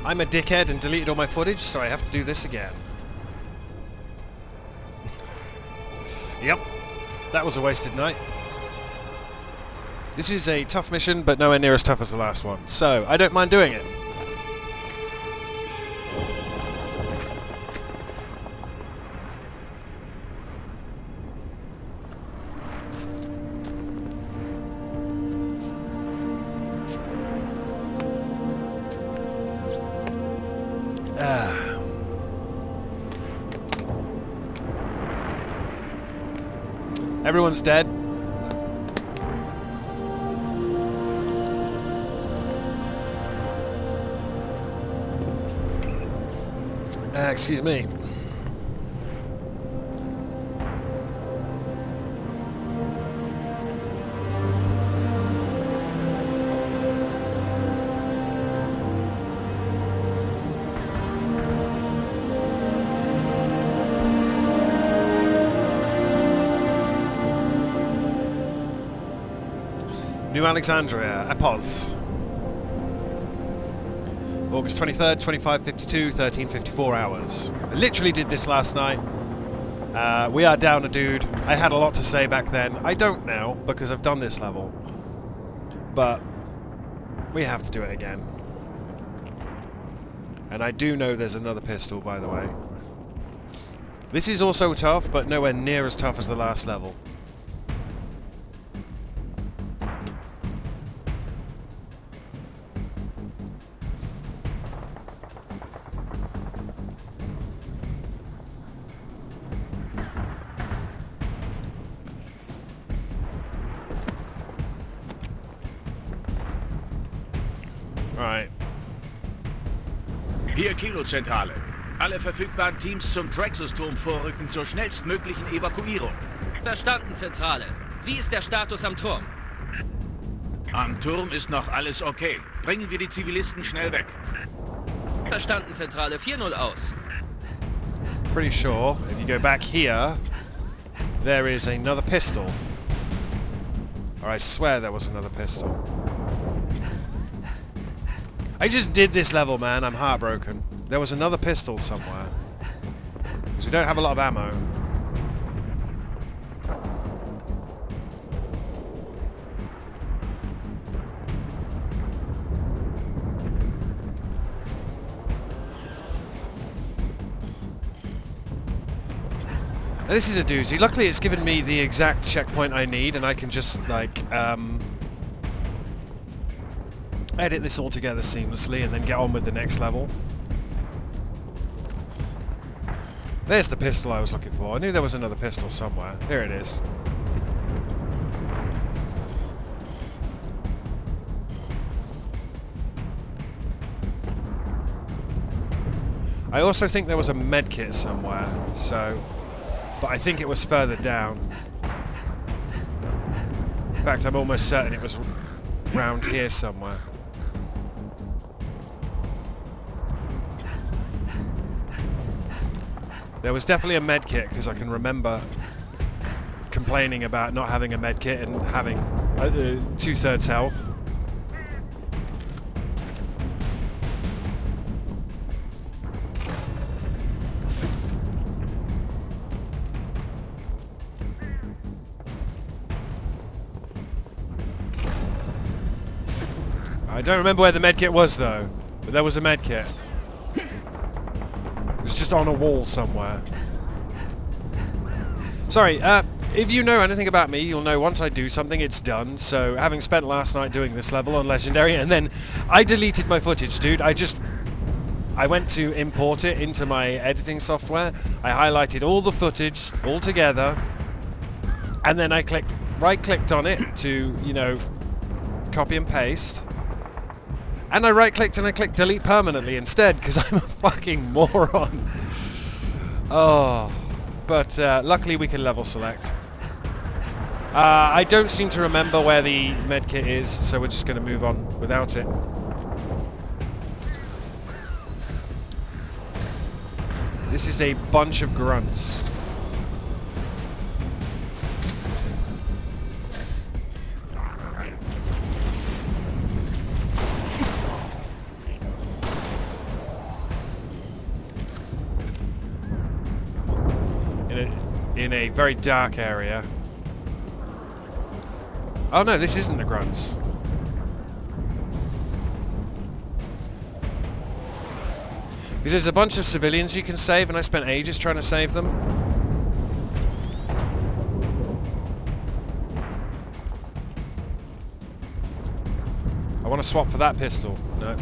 I'm a dickhead and deleted all my footage, so I have to do this again. Yep, that was a wasted night. This is a tough mission, but nowhere near as tough as the last one, so I don't mind doing it. Everyone's dead. Excuse me. New Alexandria, Epos. August 23rd, 25:52, 13:54 hours. I literally did this last night. We are down a dude. I had a lot to say back then. I don't now, because I've done this level. But we have to do it again. And I do know there's another pistol, by the way. This is also tough, but nowhere near as tough as the last level. Right. Hier Kilo-Zentrale. Alle verfügbaren Teams zum Traxxas-Turm vorrücken zur schnellstmöglichen Evakuierung. Verstanden, Zentrale. Wie ist der Status am Turm? Am Turm ist noch alles okay. Bringen wir die Zivilisten schnell weg. Verstanden, Zentrale. 4-0 aus. Pretty sure if you go back here, there is another pistol. Or I swear there was another pistol. I just did this level, man. I'm heartbroken. There was another pistol somewhere. Because we don't have a lot of ammo. Now, this is a doozy. Luckily it's given me the exact checkpoint I need and I can just, like, edit this all together seamlessly and then get on with the next level. There's the pistol I was looking for. I knew there was another pistol somewhere. Here it is. I also think there was a medkit somewhere, so... But I think it was further down. In fact, I'm almost certain it was round here somewhere. There was definitely a medkit because I can remember complaining about not having a medkit and having 2/3 health. I don't remember where the medkit was though, but there was a medkit. It's just on a wall somewhere. Sorry, if you know anything about me, you'll know once I do something, it's done. So, having spent last night doing this level on Legendary, and then I deleted my footage, dude. I went to import it into my editing software. I highlighted all the footage all together, and then I right-clicked on it to, you know, copy and paste. And I right-clicked and I clicked delete permanently instead, because I'm a fucking moron. Oh, but luckily we can level select. I don't seem to remember where the medkit is, so we're just going to move on without it. This is a bunch of grunts. in a very dark area. Oh no, this isn't the grunts. Because there's a bunch of civilians you can save, and I spent ages trying to save them. I want to swap for that pistol. No.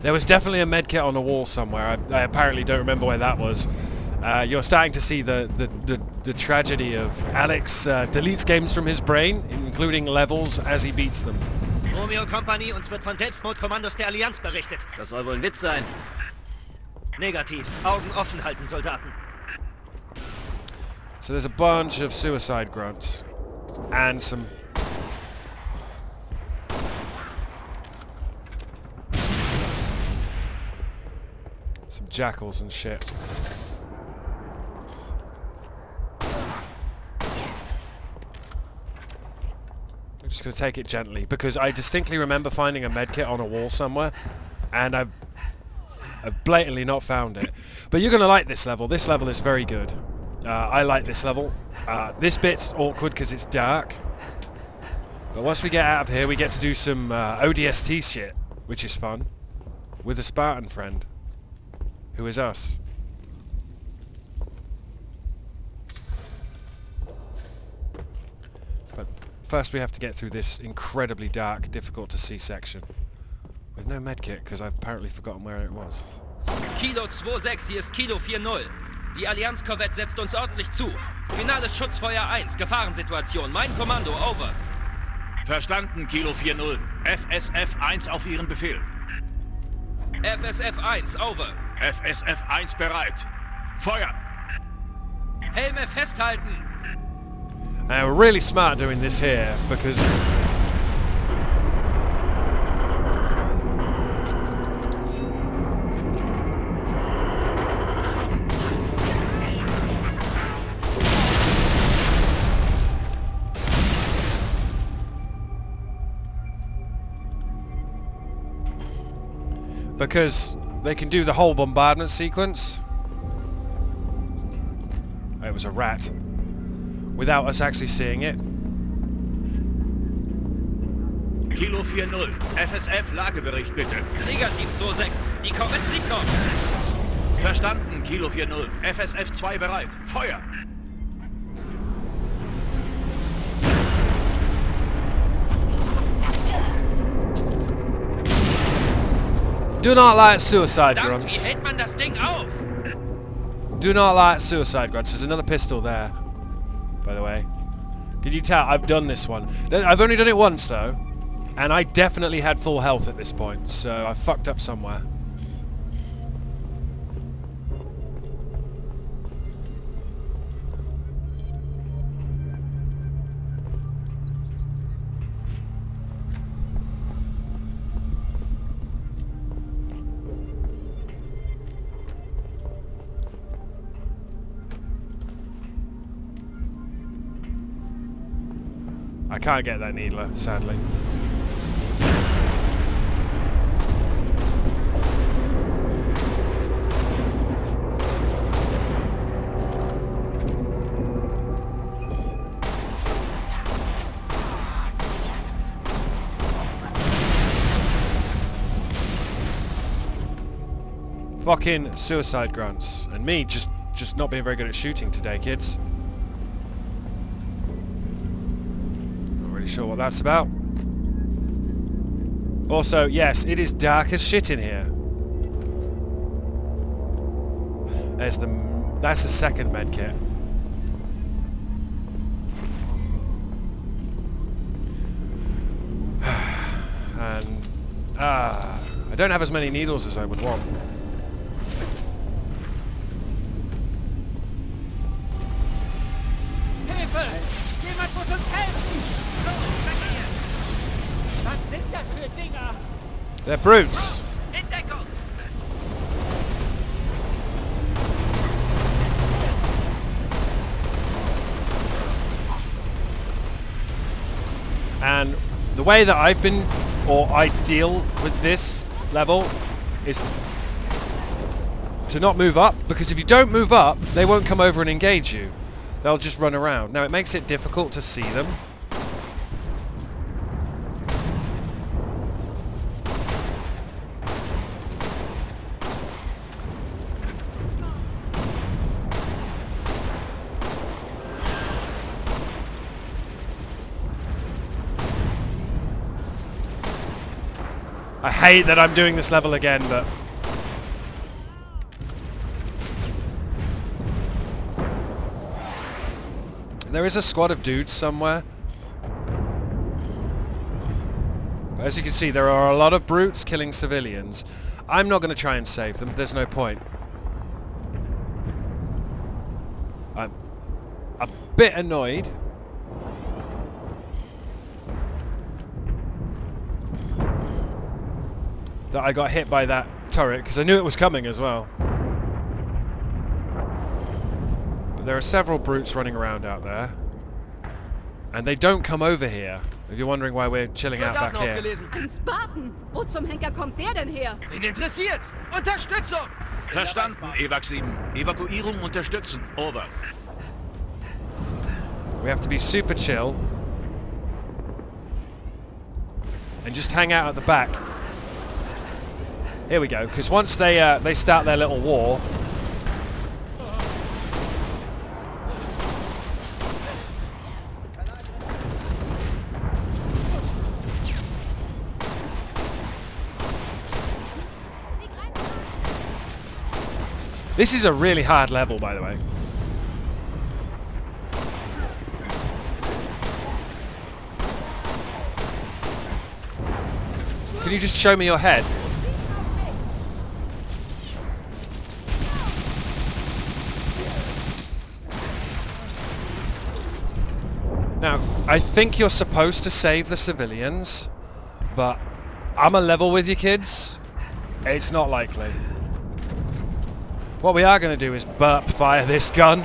There was definitely a medkit on a wall somewhere. I apparently don't remember where that was. You're starting to see the tragedy of Alex deletes games from his brain, including levels, as he beats them. Romeo-Kompanie, uns wird von Selbstmordkommandos der Allianz berichtet. Das soll wohl ein Witz sein. Negativ. Augen offen halten, Soldaten. So there's a bunch of suicide grunts. And some... some jackals and shit. I'm just going to take it gently, because I distinctly remember finding a medkit on a wall somewhere, and I've blatantly not found it. But you're going to like this level. This level is very good. I like this level. This bit's awkward because it's dark. But once we get out of here, we get to do some ODST shit, which is fun, with a Spartan friend, who is us. But first we have to get through this incredibly dark, difficult to see section. With no medkit, because I've apparently forgotten where it was. Kilo 2-6, hier ist Kilo 4-0. Die Allianz-Korvette setzt uns ordentlich zu. Finales Schutzfeuer 1, Gefahrensituation. Mein Kommando, over. Verstanden, Kilo 4-0. FSF 1 auf Ihren Befehl. FSF 1, over. FSF 1 bereit. Feuer! Helme festhalten. And we're really smart doing this here, because... because they can do the whole bombardment sequence. It was a rat. Without us actually seeing it. Kilo 4-0. FSF Lagebericht bitte. Negativ 2-6. Die Korvette fliegt noch. Verstanden, Kilo 4-0. FSF 2 bereit. Feuer! Do not like suicide Verdammt, grunts. wie hält man das Ding auf? Do not like suicide grunts. There's another pistol there, by the way. Can you tell? I've done this one. I've only done it once though, and I definitely had full health at this point, so I fucked up somewhere. I can't get that needler, sadly. Fucking suicide grunts. And me just not being very good at shooting today, kids. Sure what that's about. Also, yes, it is dark as shit in here. That's the second med kit. And I don't have as many needles as I would want. Hilfe! Jemand muss uns helfen! Was sind das für Dinger? They're brutes. In Deckung! And the way that I've been, or I deal with this level, is to not move up, because if you don't move up, they won't come over and engage you. They'll just run around. Now, it makes it difficult to see them. I hate that I'm doing this level again, but... There is a squad of dudes somewhere. But as you can see, there are a lot of brutes killing civilians. I'm not going to try and save them. There's no point. I'm a bit annoyed. That I got hit by that turret, because I knew it was coming as well. But there are several brutes running around out there. And they don't come over here. If you're wondering why we're chilling out back here. Ein Spartan! Wo zum Henker kommt der denn her? Wen interessiert's? Unterstützung! Verstanden, Evac 7. Evakuierung unterstützen. Over. We have to be super chill. And just hang out at the back. Here we go, because once they start their little war... This is a really hard level, by the way. Can you just show me your head? Now, I think you're supposed to save the civilians, but I'm a level with you kids. It's not likely. What we are going to do is burp fire this gun.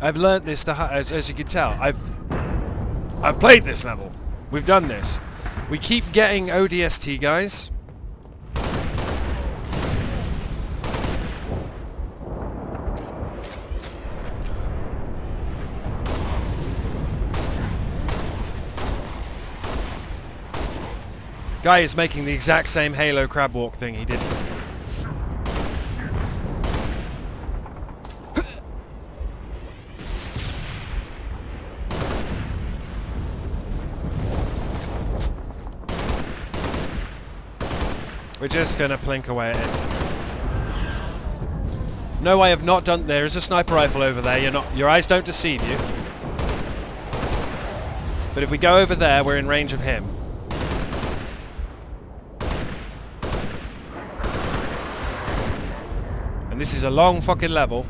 I've learnt this, as you can tell. I've played this level. We've done this. We keep getting ODST guys. Guy is making the exact same Halo crab walk thing he did. We're just gonna plink away at it. No, I have not done. There is a sniper rifle over there. Your eyes don't deceive you. But if we go over there, we're in range of him. And this is a long fucking level.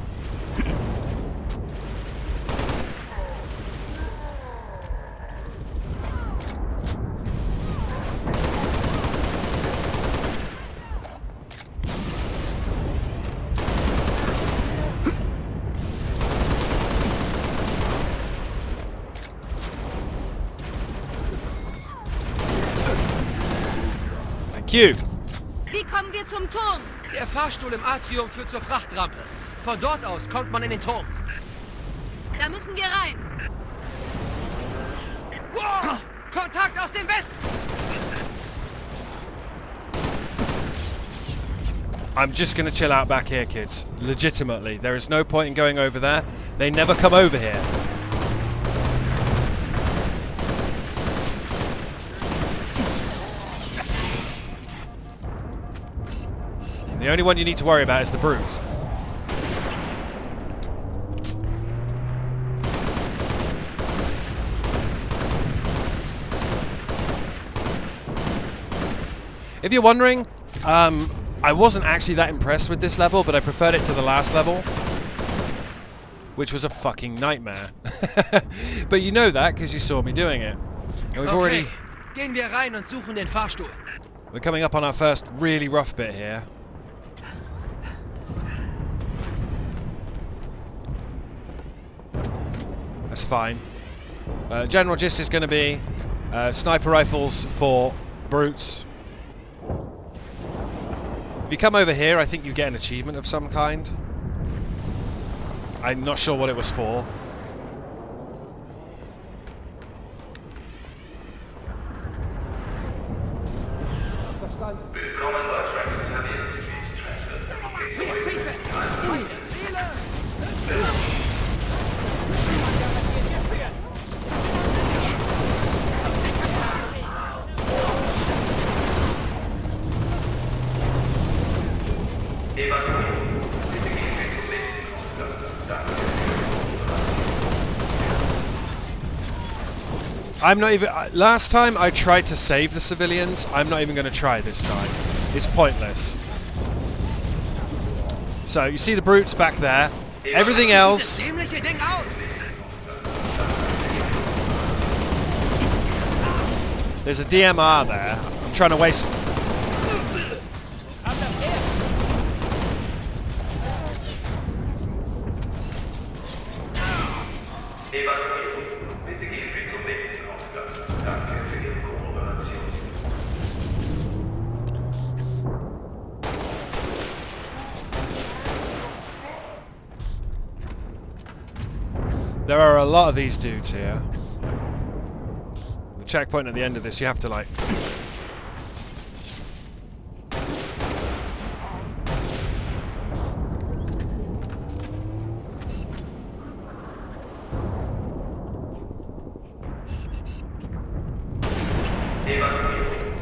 Q. Wie kommen wir zum Turm? Der Fahrstuhl im Atrium führt zur Frachtrampe. Von dort aus kommt man in den Turm. Da müssen wir rein. Wow! Kontakt aus dem Westen! I'm just gonna chill out back here, kids. Legitimately. There is no point in going over there. They never come over here. The only one you need to worry about is the brute. If you're wondering, I wasn't actually that impressed with this level, but I preferred it to the last level, which was a fucking nightmare. But you know that because you saw me doing it. And we've already... Gehen wir rein und suchen den Fahrstuhl. We're coming up on our first really rough bit here. That's fine. General gist is going to be sniper rifles for brutes. If you come over here, I think you get an achievement of some kind. I'm not sure what it was for. I'm not even... last time I tried to save the civilians. I'm not even going to try this time. It's pointless. So, you see the brutes back there. Everything else... There's a DMR there. I'm trying to waste... There are a lot of these dudes here. The checkpoint at the end of this, you have to like...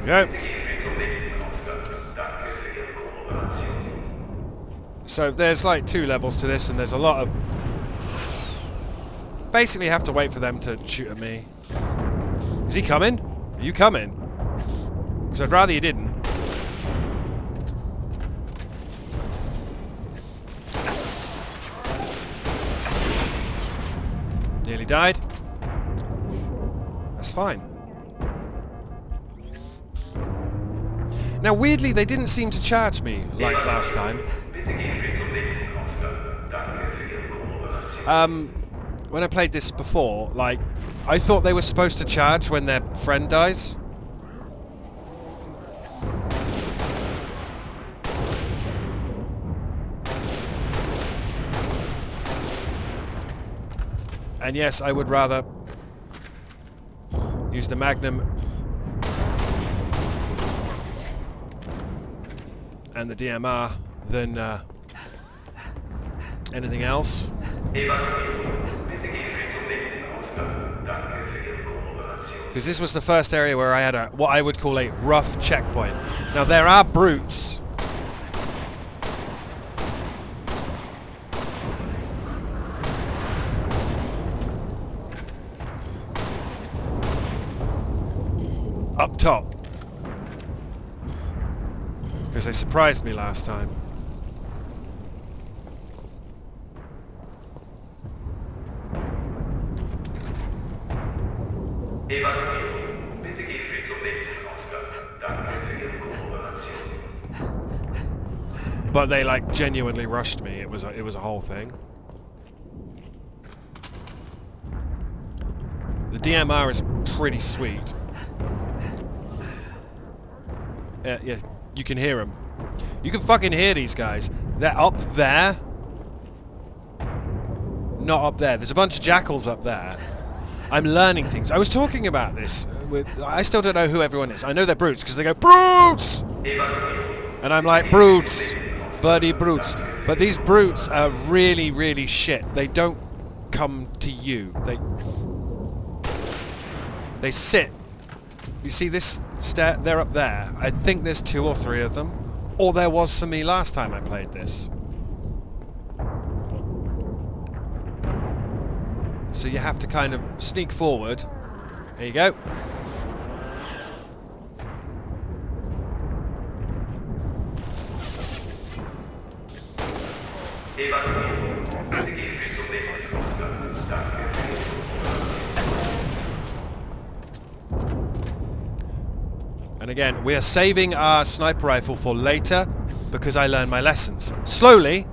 Yep. So there's like 2 levels to this, and there's a lot of... Basically have to wait for them to shoot at me. Is he coming? Are you coming? Because I'd rather you didn't. Nearly died. That's fine. Now weirdly they didn't seem to charge me like last time. When I played this before, like, I thought they were supposed to charge when their friend dies. And yes, I would rather use the Magnum and the DMR than anything else. Because this was the first area where I had a what I would call a rough checkpoint. Now there are brutes. Up top. Because they surprised me last time. But they like genuinely rushed me. It was a whole thing. The DMR is pretty sweet. Yeah, you can hear them. You can fucking hear these guys. They're up there. Not up there. There's a bunch of jackals up there. I'm learning things. I was talking about this with... I still don't know who everyone is. I know they're brutes because they go, brutes! And I'm like, brutes. Bloody brutes. But these brutes are really, really shit. They don't come to you. They sit. You see this stair? They're up there. I think there's 2 or 3 of them. Or there was for me last time I played this. So you have to kind of sneak forward. There you go. And again, we are saving our sniper rifle for later because I learned my lessons. Slowly.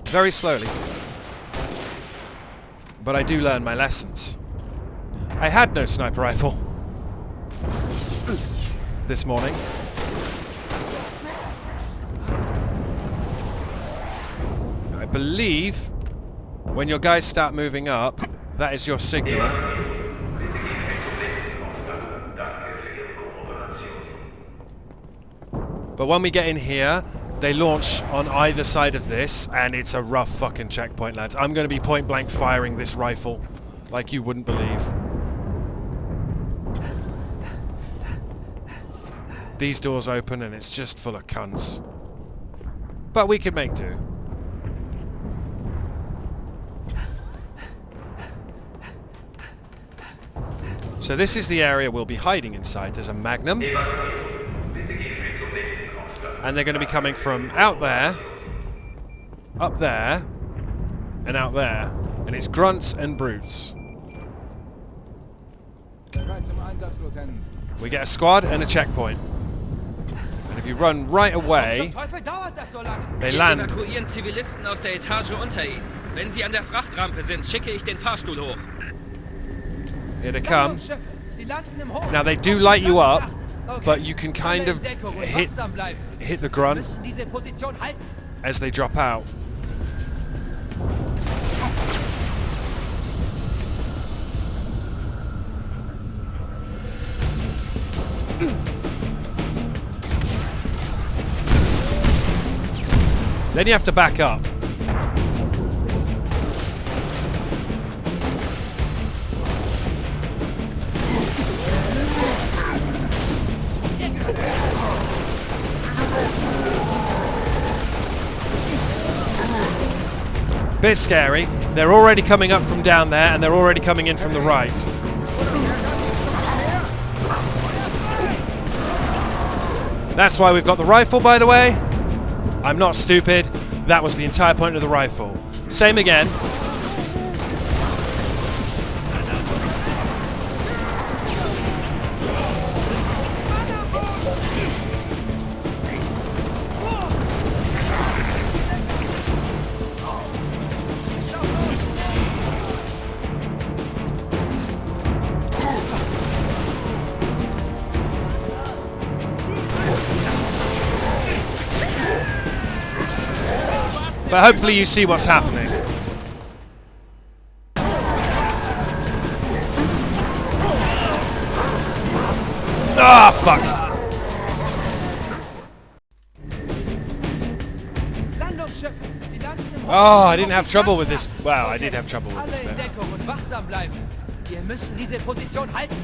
Very slowly. But I do learn my lessons. I had no sniper rifle this morning. believe when your guys start moving up, that is your signal. But when we get in here, they launch on either side of this, and it's a rough fucking checkpoint, lads. I'm going to be point blank firing this rifle like you wouldn't believe. These doors open and it's just full of cunts. But we could make do. So this is the area we'll be hiding inside. There's a Magnum. And they're going to be coming from out there, up there, and out there. And it's grunts and brutes. We get a squad and a checkpoint. And if you run right away, they Wir land. evakuieren Zivilisten aus der Etage unter ihnen. Wenn sie an der Frachtrampe sind, schicke ich den Fahrstuhl hoch. Here they come. Now they do light you up, but you can kind of hit the grunt as they drop out. Then you have to back up. Bit scary. They're already coming up from down there, and they're already coming in from the right. That's why we've got the rifle, by the way. I'm not stupid. That was the entire point of the rifle. Same again. But hopefully you see what's happening. Ah, fuck! Oh, I didn't have trouble with this. Wow, I did have trouble with this bit. Wir müssen diese Position halten.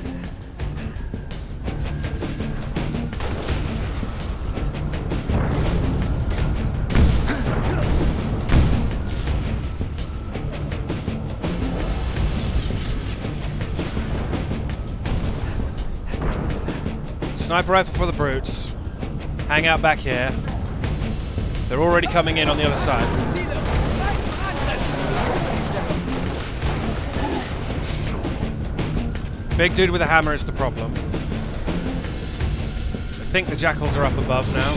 Sniper rifle for the brutes. Hang out back here. They're already coming in on the other side. Big dude with a hammer is the problem. I think the jackals are up above now.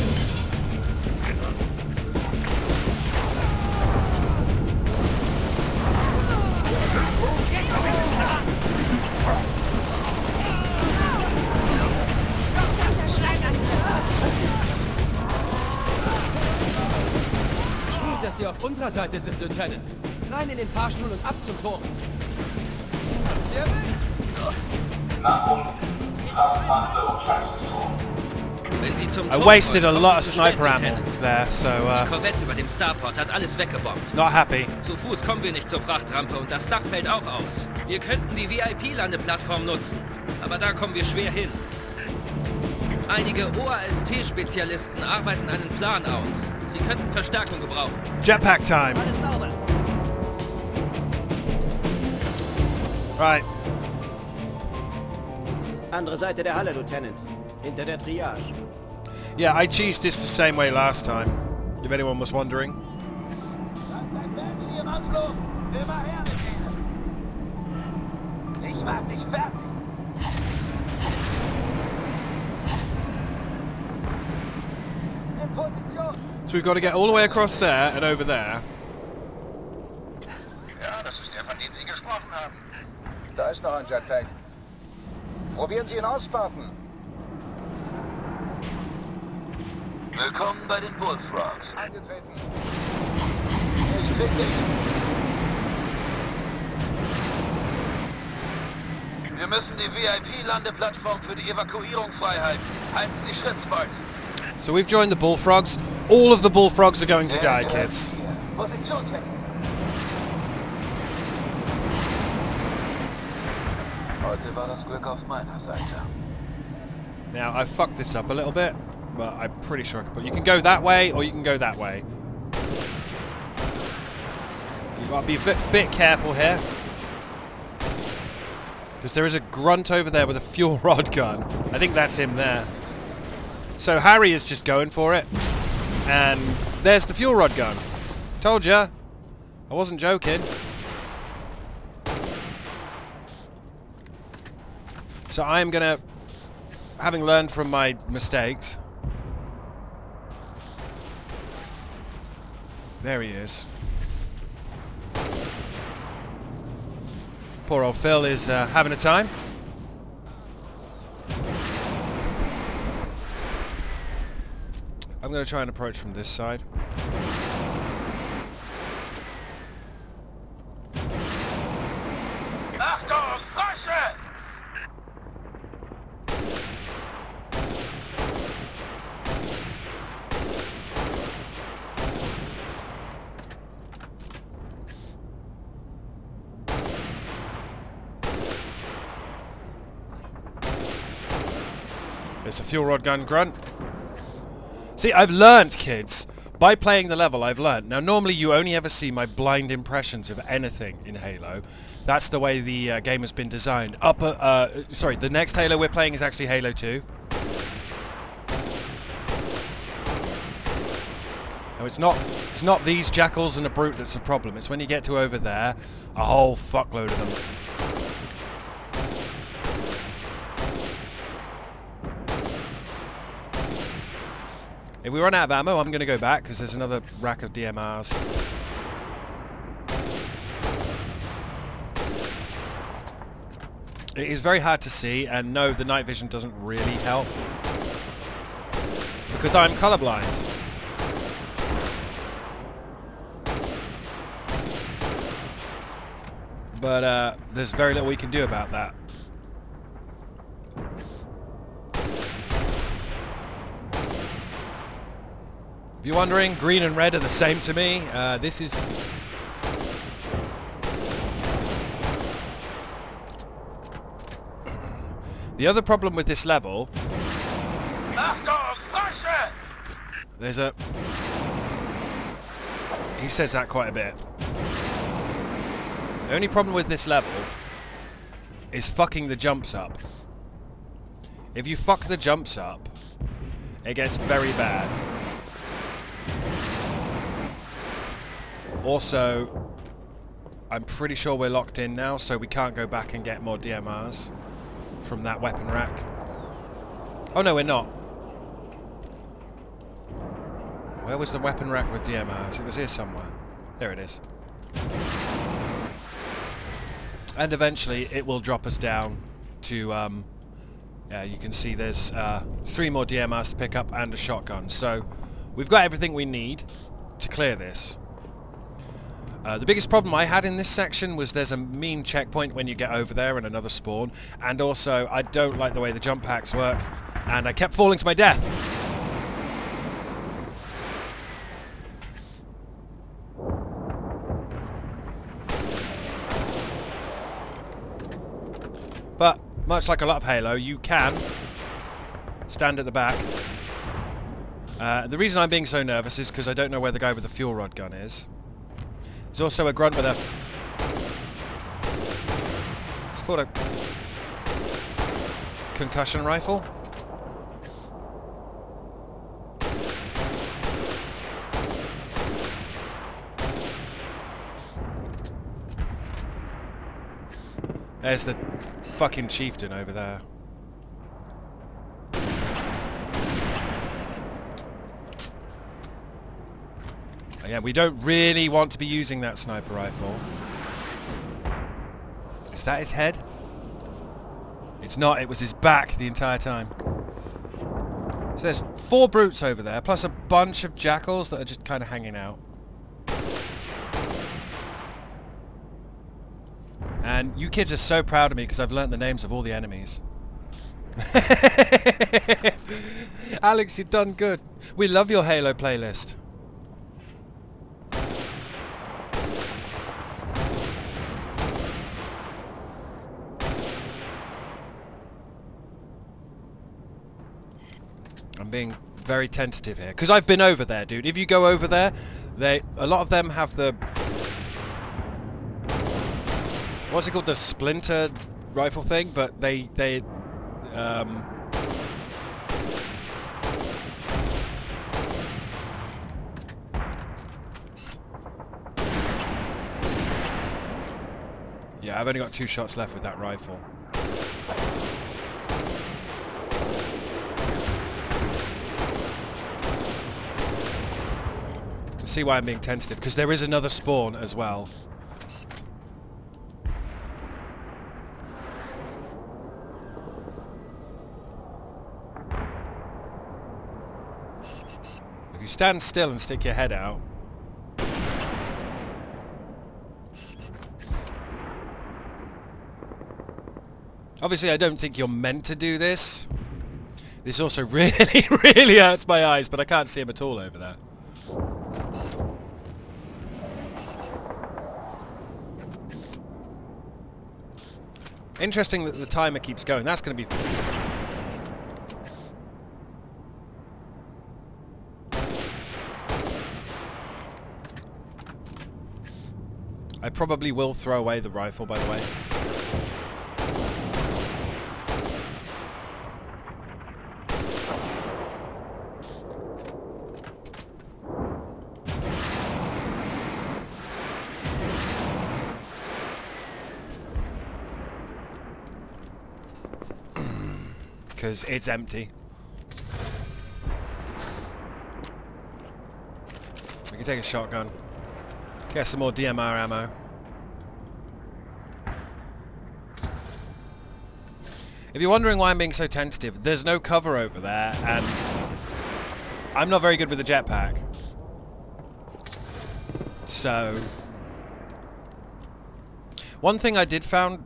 Gut, dass Sie auf unserer Seite sind, Lieutenant. Rein in den Fahrstuhl und ab zum Turm. Wenn Sie zum I Turm wasted a wollen, lot kommen of Sie zu sniper spät, ammo Lieutenant. there, so Die Korvette über dem Starport hat alles weggebombt. not happy. Zu Fuß kommen wir nicht zur Frachtrampe und das Dach fällt auch aus. Wir könnten die VIP-Landeplattform nutzen, aber da kommen wir schwer hin. Einige OAST-Spezialisten arbeiten einen Plan aus. Sie könnten Verstärkung gebrauchen. Jetpack time. Right. Andere Seite der Halle, Lieutenant. Hinter der Triage. Yeah, I cheesed this the same way last time, if anyone was wondering. Ich mach dich fertig. In Position. So we've got to get all the way across there and over there. Ja, das ist der, von dem Sie gesprochen haben. Da ist noch ein Jetpack. Probieren Sie ihn aus, Spartan. Willkommen bei den Bullfrogs. Angetreten. Ich Beweg dich! Wir müssen die VIP-Landeplattform für die Evakuierung freihalten. Halten Sie Schritt, Spartan. So we've joined the bullfrogs. All of the bullfrogs are going to die, kids. Positionswechsel. Heute war das Glück auf meiner Seite. Now, I fucked this up a little bit, but I'm pretty sure I can put... You can go that way, or you can go that way. You've got to be a bit careful here. Because there is a grunt over there with a fuel rod gun. I think that's him there. So Harry is just going for it. And there's the fuel rod gun. Told ya. I wasn't joking. So I am gonna, having learned from my mistakes. There he is. Poor old Phil is having a time. I'm going to try and approach from this side. Achtung, Frösche! There's a fuel rod gun grunt. See, I've learnt, kids. By playing the level, I've learnt. Now, normally you only ever see my blind impressions of anything in Halo. That's the way the game has been designed. Sorry, the next Halo we're playing is actually Halo 2. No, it's not these jackals and a brute that's a problem. It's when you get to over there, a whole fuckload of them. If we run out of ammo, I'm going to go back because there's another rack of DMRs. It is very hard to see, and no, the night vision doesn't really help because I'm colorblind. But there's very little we can do about that. If you're wondering, green and red are the same to me. This is... The other problem with this level... There's a... He says that quite a bit. The only problem with this level is fucking the jumps up. If you fuck the jumps up, it gets very bad. Also, I'm pretty sure we're locked in now, so we can't go back and get more DMRs from that weapon rack. Oh no, we're not. Where was the weapon rack with DMRs? It was here somewhere. There it is. And eventually it will drop us down to, yeah, you can see there's 3 more DMRs to pick up and a shotgun. So we've got everything we need to clear this. The biggest problem I had in this section was there's a mean checkpoint when you get over there and another spawn, and also I don't like the way the jump packs work, and I kept falling to my death. But much like a lot of Halo, you can stand at the back. The reason I'm being so nervous is because I don't know where the guy with the fuel rod gun is. There's also a grunt with a... It's called a concussion rifle. There's the fucking chieftain over there. Yeah, we don't really want to be using that sniper rifle. Is that his head? It's not, it was his back the entire time. So there's 4 brutes over there, plus a bunch of jackals that are just kind of hanging out. And you kids are so proud of me because I've learnt the names of all the enemies. Alex, you've done good. We love your Halo playlist. I'm being very tentative here because I've been over there, dude. If you go over there, a lot of them have the, what's it called, the splinter rifle thing, but they yeah, I've only got 2 shots left with that rifle. See why I'm being tentative, because there is another spawn as well. If you stand still and stick your head out, obviously I don't think you're meant to do this. This also really, really hurts my eyes, but I can't see him at all over there. Interesting that the timer keeps going. That's going to be... I probably will throw away the rifle, by the way. Because it's empty. We can take a shotgun. Get some more DMR ammo. If you're wondering why I'm being so tentative, there's no cover over there, and I'm not very good with the jetpack. So, one thing I did find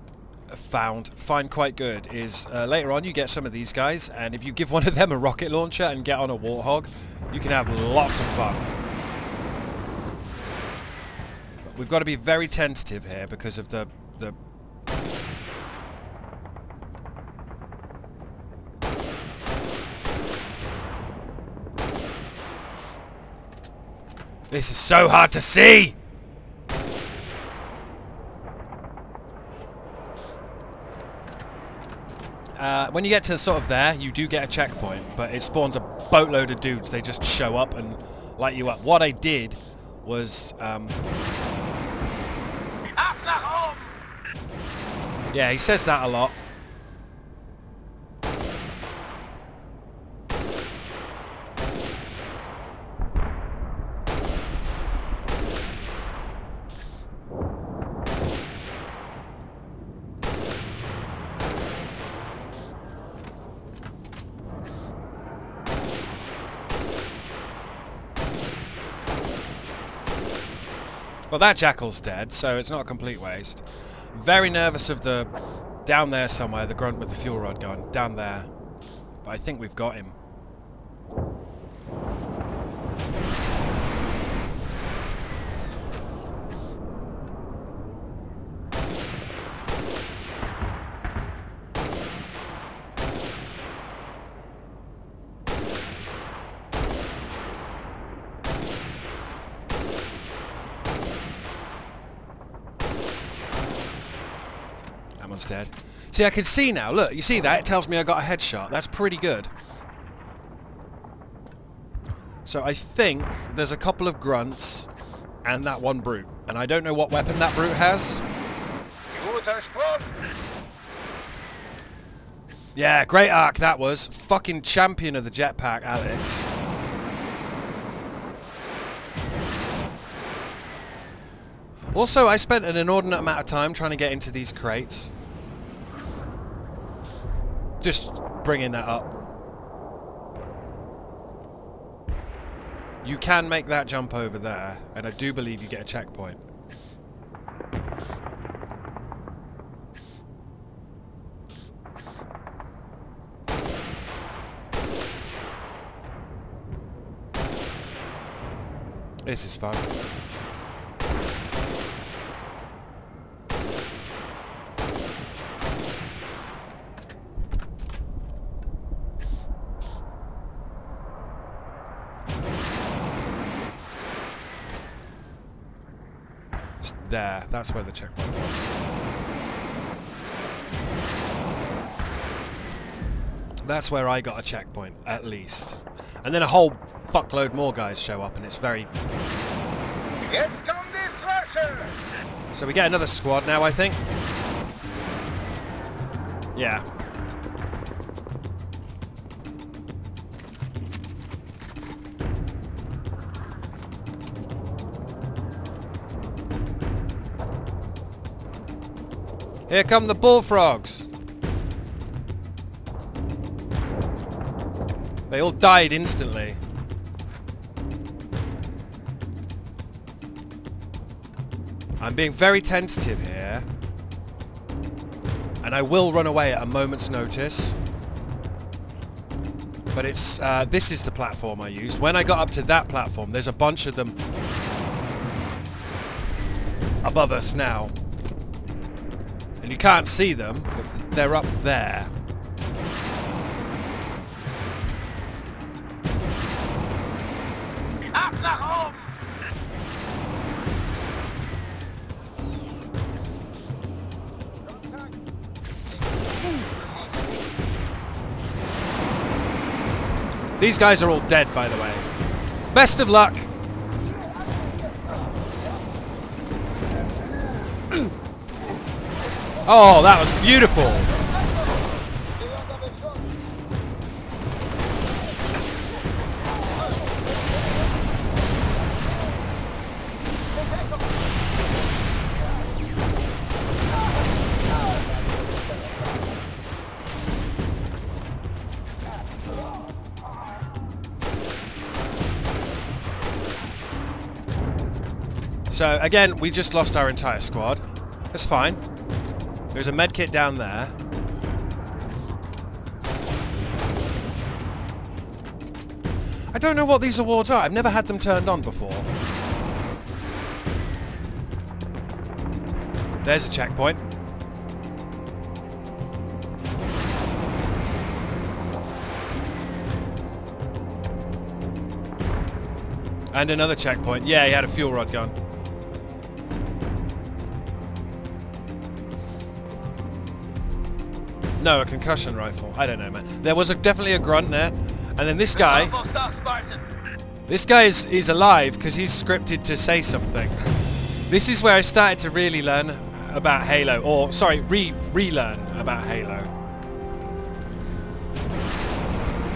quite good is later on you get some of these guys, and if you give one of them a rocket launcher and get on a Warthog, you can have lots of fun. But we've got to be very tentative here because of the This is so hard to see! When you get to sort of there, you do get a checkpoint, but it spawns a boatload of dudes. They just show up and light you up. What I did was... yeah, he says that a lot. Well, that jackal's dead, so it's not a complete waste. Very nervous of the... down there somewhere, the grunt with the fuel rod gun. Down there. But I think we've got him. Dead. See, I can see now. Look, you see that? It tells me I got a headshot. That's pretty good. So I think there's a couple of grunts and that one brute. And I don't know what weapon that brute has. Yeah, great arc that was. Fucking champion of the jetpack, Alex. Also, I spent an inordinate amount of time trying to get into these crates. Just bringing that up. You can make that jump over there, and I do believe you get a checkpoint. This is fun. Just there. That's where the checkpoint was. That's where I got a checkpoint, at least. And then a whole fuckload more guys show up, and it's very... Jetzt kommen die Frösche! So we get another squad now, I think. Yeah. Here come the bullfrogs. They all died instantly. I'm being very tentative here. And I will run away at a moment's notice. But it's this is the platform I used. When I got up to that platform, there's a bunch of them above us now. And you can't see them, but they're up there. Ab nach oben! These guys are all dead, by the way. Best of luck! Oh, that was beautiful! So, again, we just lost our entire squad. That's fine. There's a medkit down there. I don't know what these awards are. I've never had them turned on before. There's a checkpoint. And another checkpoint. Yeah, he had a fuel rod gun. No, a concussion rifle. I don't know, man. There was definitely a grunt there. And then this guy... This guy is alive because he's scripted to say something. This is where I started to really learn about Halo. Or, sorry, relearn about Halo.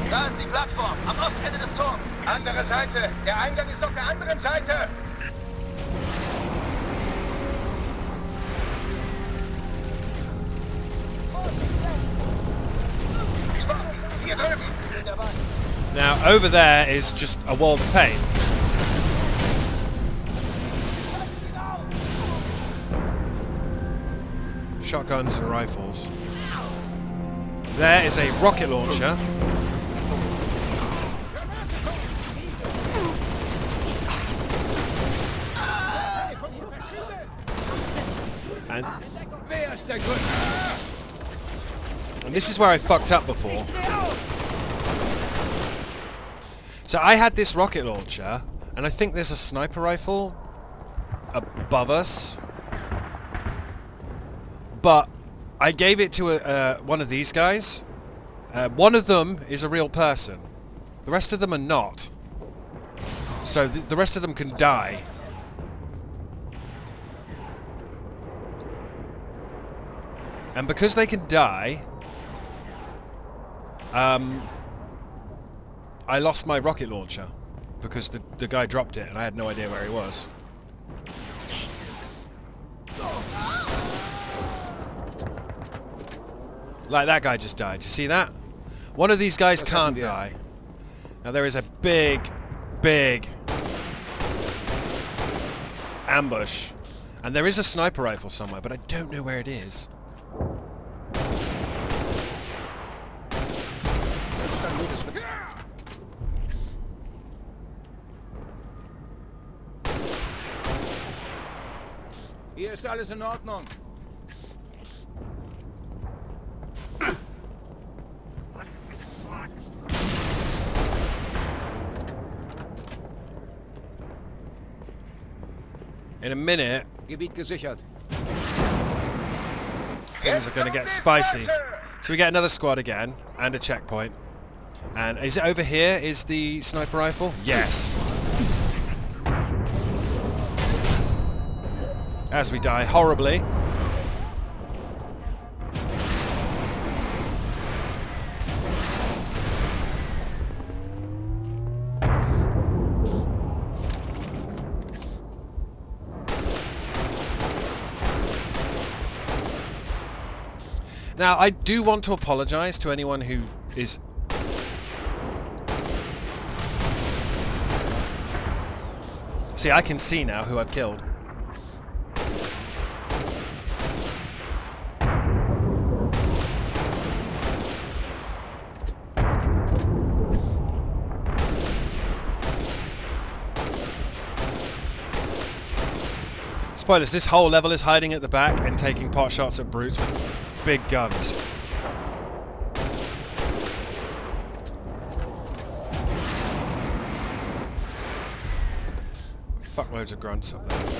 Da ist die Plattform, am Ostende des Turms. Andere Seite. Der Eingang ist auf der anderen Seite. Hier drüben. Now, over there is just a wall of pain. Shotguns and rifles. There is a rocket launcher. And this is where I fucked up before. So I had this rocket launcher, and I think there's a sniper rifle above us. But I gave it to one of these guys. One of them is a real person. The rest of them are not. So the rest of them can die. And because they can die, I lost my rocket launcher because the guy dropped it and I had no idea where he was. Like that guy just died. You see that? One of these guys can't die. Now there is a big ambush. And there is a sniper rifle somewhere, but I don't know where it is. Hier ist alles in Ordnung. In a minute, Gebiet gesichert. things are going to get spicy. So we get another squad again, and a checkpoint. And is it over here, is the sniper rifle? Yes. As we die horribly. Now, I do want to apologise to anyone who is... See, I can see now who I've killed. Spoilers, this whole level is hiding at the back and taking pot shots at brutes with big guns. Fuckloads of grunts up there.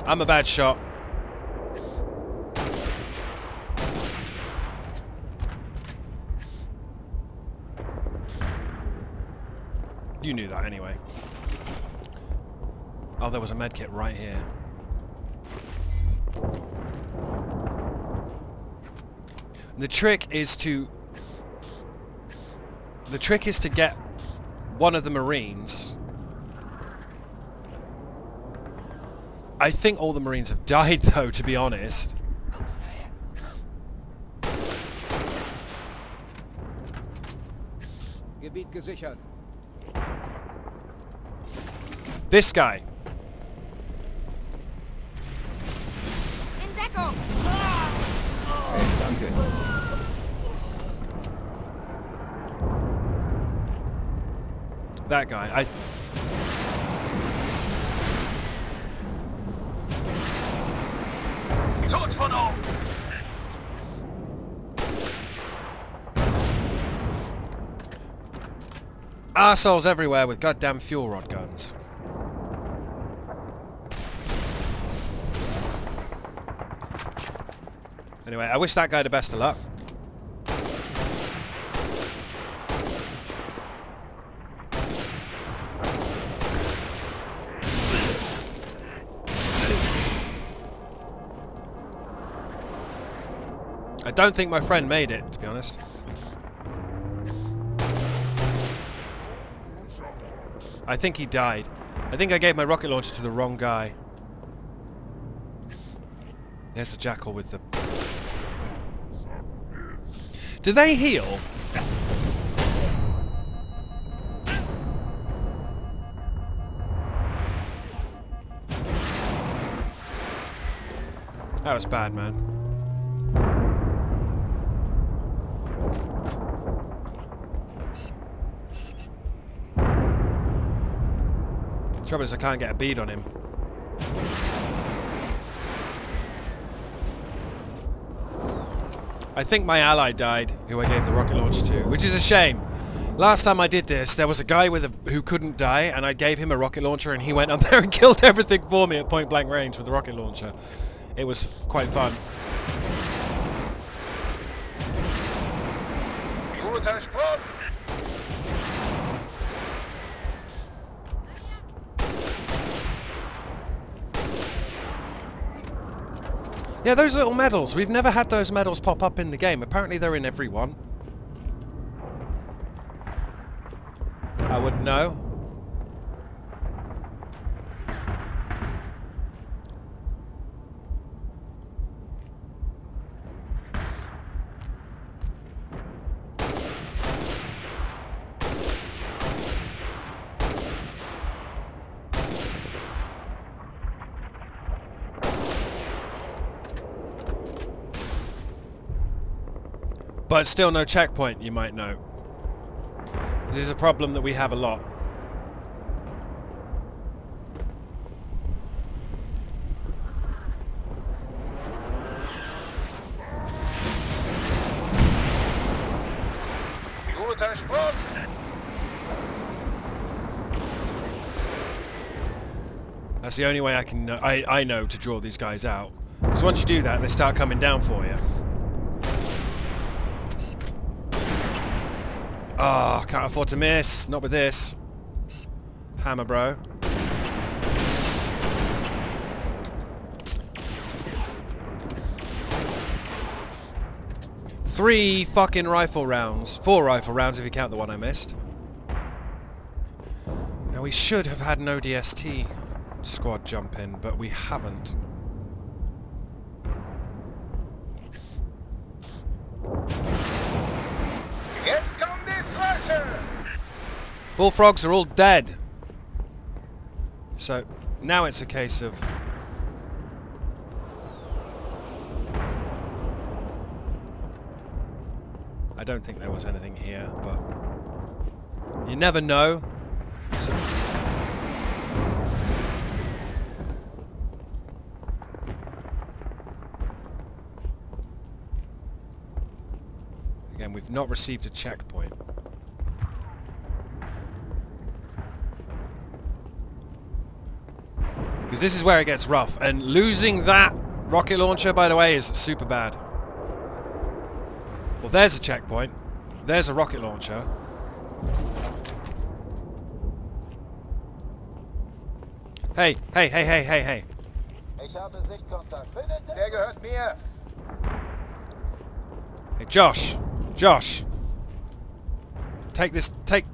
I'm a bad shot. You knew that anyway. Oh, there was a medkit right here. The trick is to get one of the Marines. I think all the Marines have died though, to be honest. Gebiet gesichert. This guy. In Deckung! Danke. That guy. Tod von oben! Arseholes everywhere with goddamn fuel rod guns. Anyway, I wish that guy the best of luck. I don't think my friend made it, to be honest. I think he died. I think I gave my rocket launcher to the wrong guy. There's the jackal with the... Do they heal? That was bad, man. Trouble is I can't get a bead on him. I think my ally died, who I gave the rocket launch to, which is a shame. Last time I did this, there was a guy who couldn't die, and I gave him a rocket launcher, and he went up there and killed everything for me at point blank range with the rocket launcher. It was quite fun. Guter Sprung! Yeah, those little medals. We've never had those medals pop up in the game. Apparently they're in every one. I wouldn't know. But still no checkpoint, you might know. This is a problem that we have a lot. Guter Sprung! That's the only way I know to draw these guys out. Because once you do that, they start coming down for you. Ah, can't afford to miss. Not with this. Hammer, bro. Three fucking rifle rounds. 4 rifle rounds if you count the one I missed. Now we should have had an ODST squad jump in, but we haven't. Jetzt kommen die Frösche! Bullfrogs are all dead. So now it's a case of I don't think there was anything here, but you never know. So again, we've not received a checkpoint. Because this is where it gets rough, and losing that rocket launcher, by the way, is super bad. Well, there's a checkpoint. There's a rocket launcher. Hey, hey, hey, hey, hey, hey. Ich habe Sichtkontakt. Der gehört mir. Hey, Josh. Josh. Take this, take...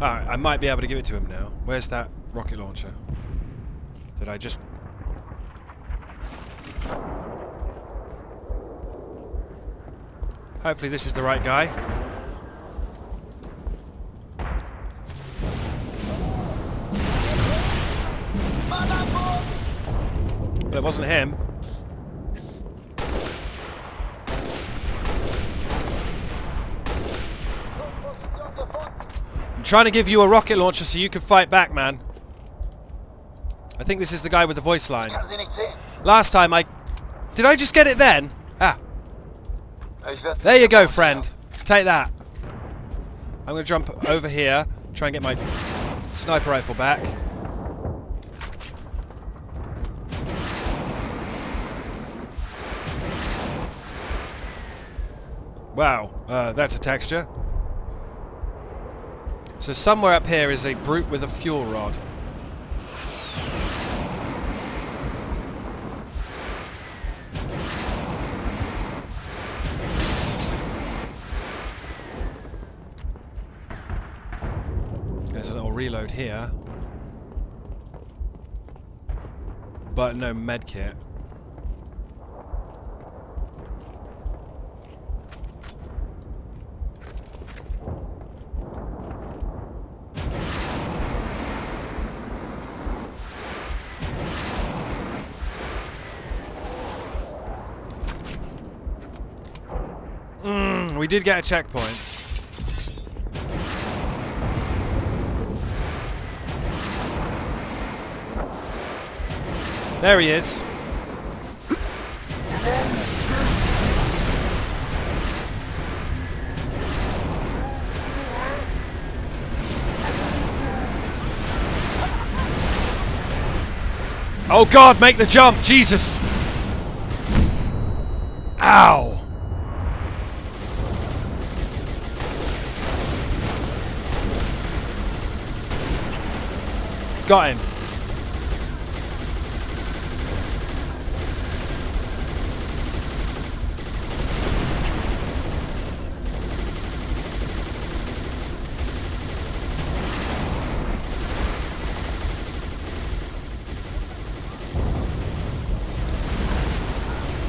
Alright, I might be able to give it to him now. Where's that rocket launcher? That I just... Hopefully this is the right guy. Well, it wasn't him. I'm trying to give you a rocket launcher so you can fight back, man. I think this is the guy with the voice line. Last time Did I just get it then? Ah. There you go, friend. Take that. I'm going to jump over here, try and get my sniper rifle back. Wow, that's a texture. So somewhere up here is a brute with a fuel rod. There's a little reload here. But no medkit. We did get a checkpoint. There he is. Oh God, make the jump, Jesus! Ow! Got him.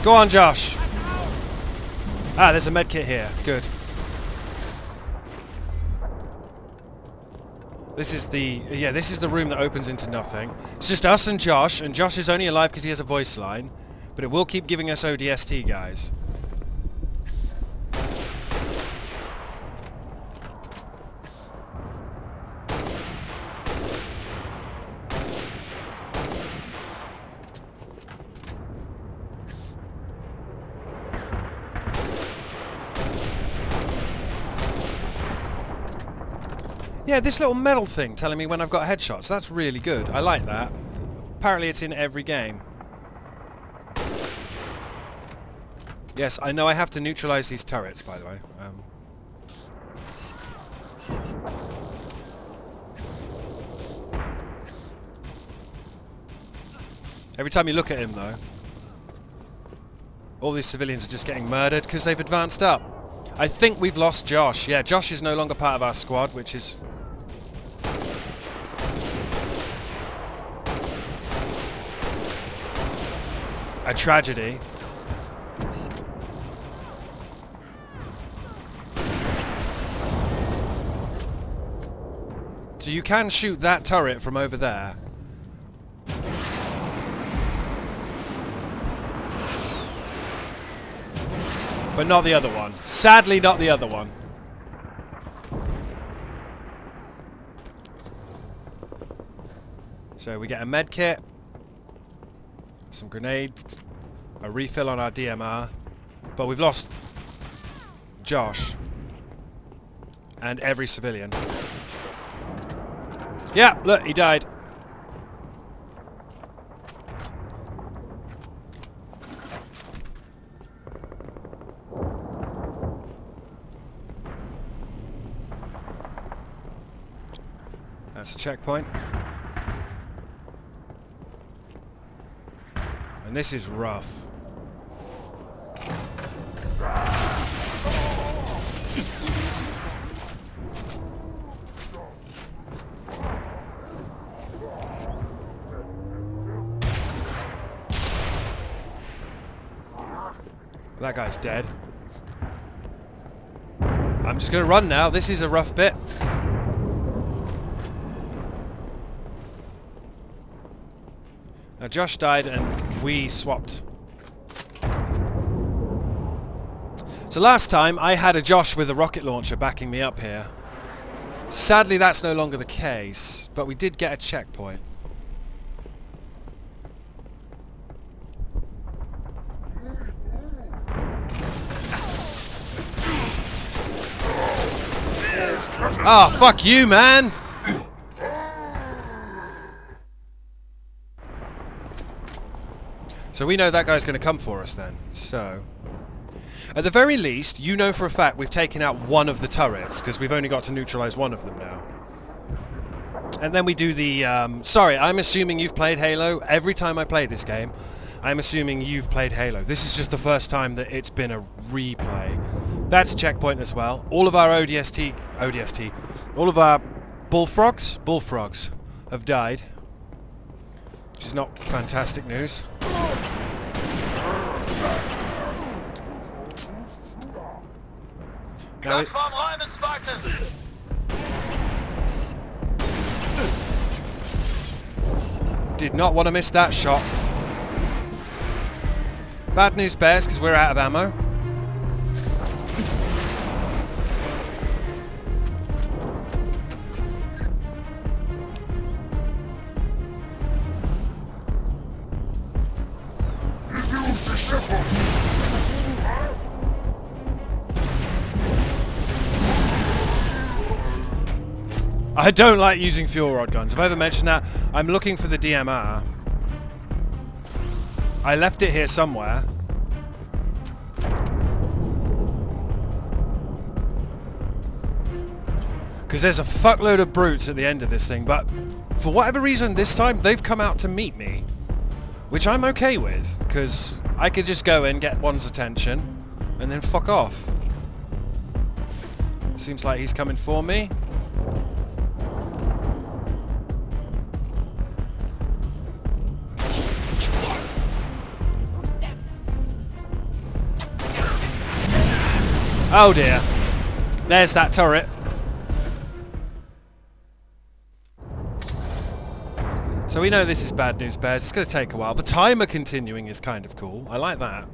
Go on, Josh. Ah, there's a med kit here. Good. This is the room that opens into nothing. It's just us and Josh is only alive because he has a voice line, but it will keep giving us ODST, guys. Yeah, this little metal thing telling me when I've got headshots, that's really good. I like that. Apparently it's in every game. Yes, I know I have to neutralize these turrets, by the way. Every time you look at him, though, all these civilians are just getting murdered because they've advanced up. I think we've lost Josh. Yeah, Josh is no longer part of our squad, which is... a tragedy. So you can shoot that turret from over there. But not the other one. Sadly, not the other one. So we get a med kit, some grenades, a refill on our DMR, but we've lost Josh and every civilian. Yeah, look, he died. That's a checkpoint. And this is rough. That guy's dead. I'm just gonna run now. This is a rough bit. Now Josh died and we swapped. So last time I had a Josh with a rocket launcher backing me up here. Sadly that's no longer the case, but we did get a checkpoint. Oh, fuck you, man! So we know that guy's going to come for us then. So, at the very least, you know for a fact we've taken out one of the turrets, because we've only got to neutralize one of them now. And then we do the... sorry, I'm assuming you've played Halo. Every time I play this game, I'm assuming you've played Halo. This is just the first time that it's been a replay. That's a checkpoint as well. All of our ODST, all of our bullfrogs have died, which is not fantastic news. Now did not want to miss that shot. Bad news bears, because we're out of ammo. I don't like using fuel rod guns. Have I ever mentioned that? I'm looking for the DMR. I left it here somewhere. Because there's a fuckload of brutes at the end of this thing, but for whatever reason this time they've come out to meet me. Which I'm okay with, because I could just go in, get one's attention, and then fuck off. Seems like he's coming for me. Oh dear. There's that turret. So we know this is bad news bears. It's going to take a while. The timer continuing is kind of cool. I like that.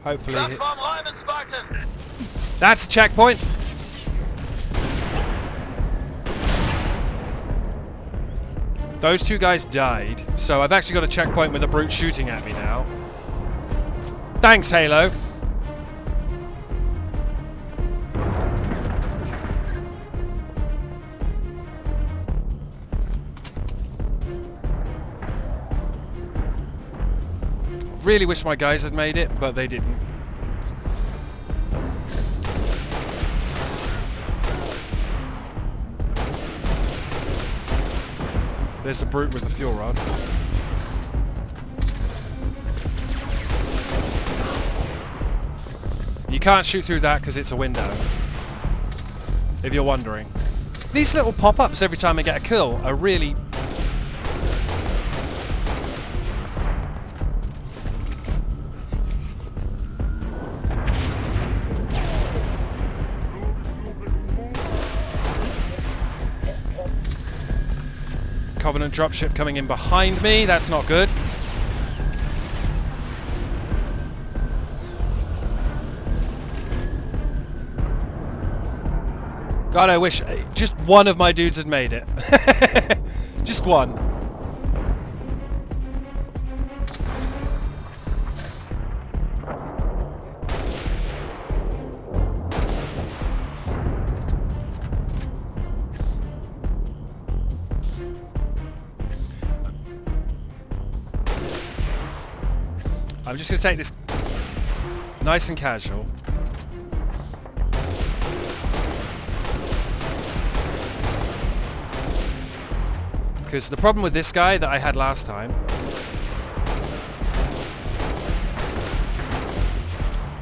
Hopefully... That's a checkpoint. Those two guys died, so I've actually got a checkpoint with a brute shooting at me now. Thanks, Halo. Really wish my guys had made it, but they didn't. There's a brute with the fuel rod. You can't shoot through that because it's a window. If you're wondering. These little pop-ups every time I get a kill are really... Covenant dropship coming in behind me. That's not good. God, I wish just one of my dudes had made it. Just one. I'm just going to take this nice and casual. Because the problem with this guy that I had last time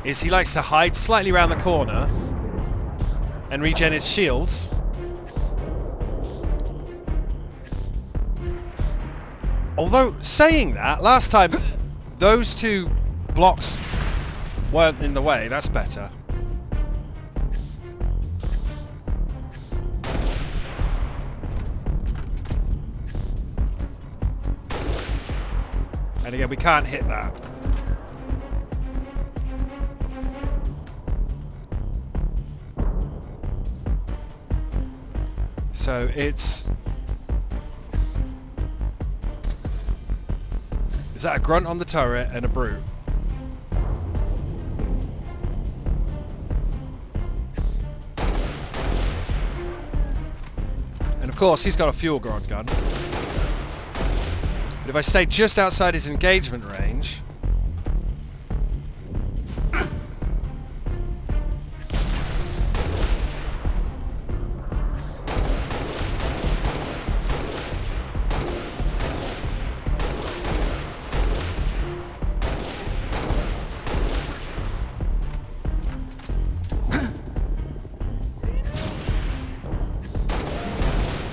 is he likes to hide slightly around the corner and regen his shields. Although, saying that, last time those two blocks weren't in the way. That's better. And again, we can't hit that. So it's... Is that a grunt on the turret and a brute? And of course, he's got a fuel rod gun. But if I stay just outside his engagement range...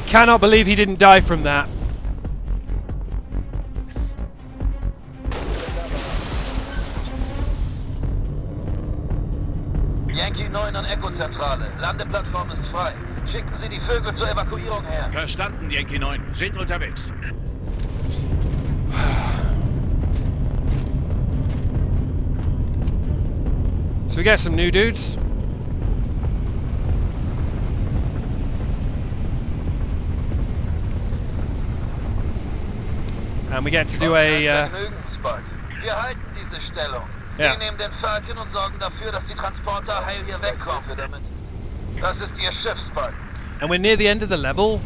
Cannot believe he didn't die from that. Yankee 9 an Echo-Zentrale. Landeplattform ist frei. Schicken Sie die Vögel zur Evakuierung her. Verstanden, Yankee 9. Sind unterwegs. So we get some new dudes. And we get to do a... Wir halten diese Stellung. Sie nehmen den Falken und sorgen dafür, dass die Transporter heil hier wegkommen. Das ist Ihr Schiff, Spartan. And we're near the end of the level,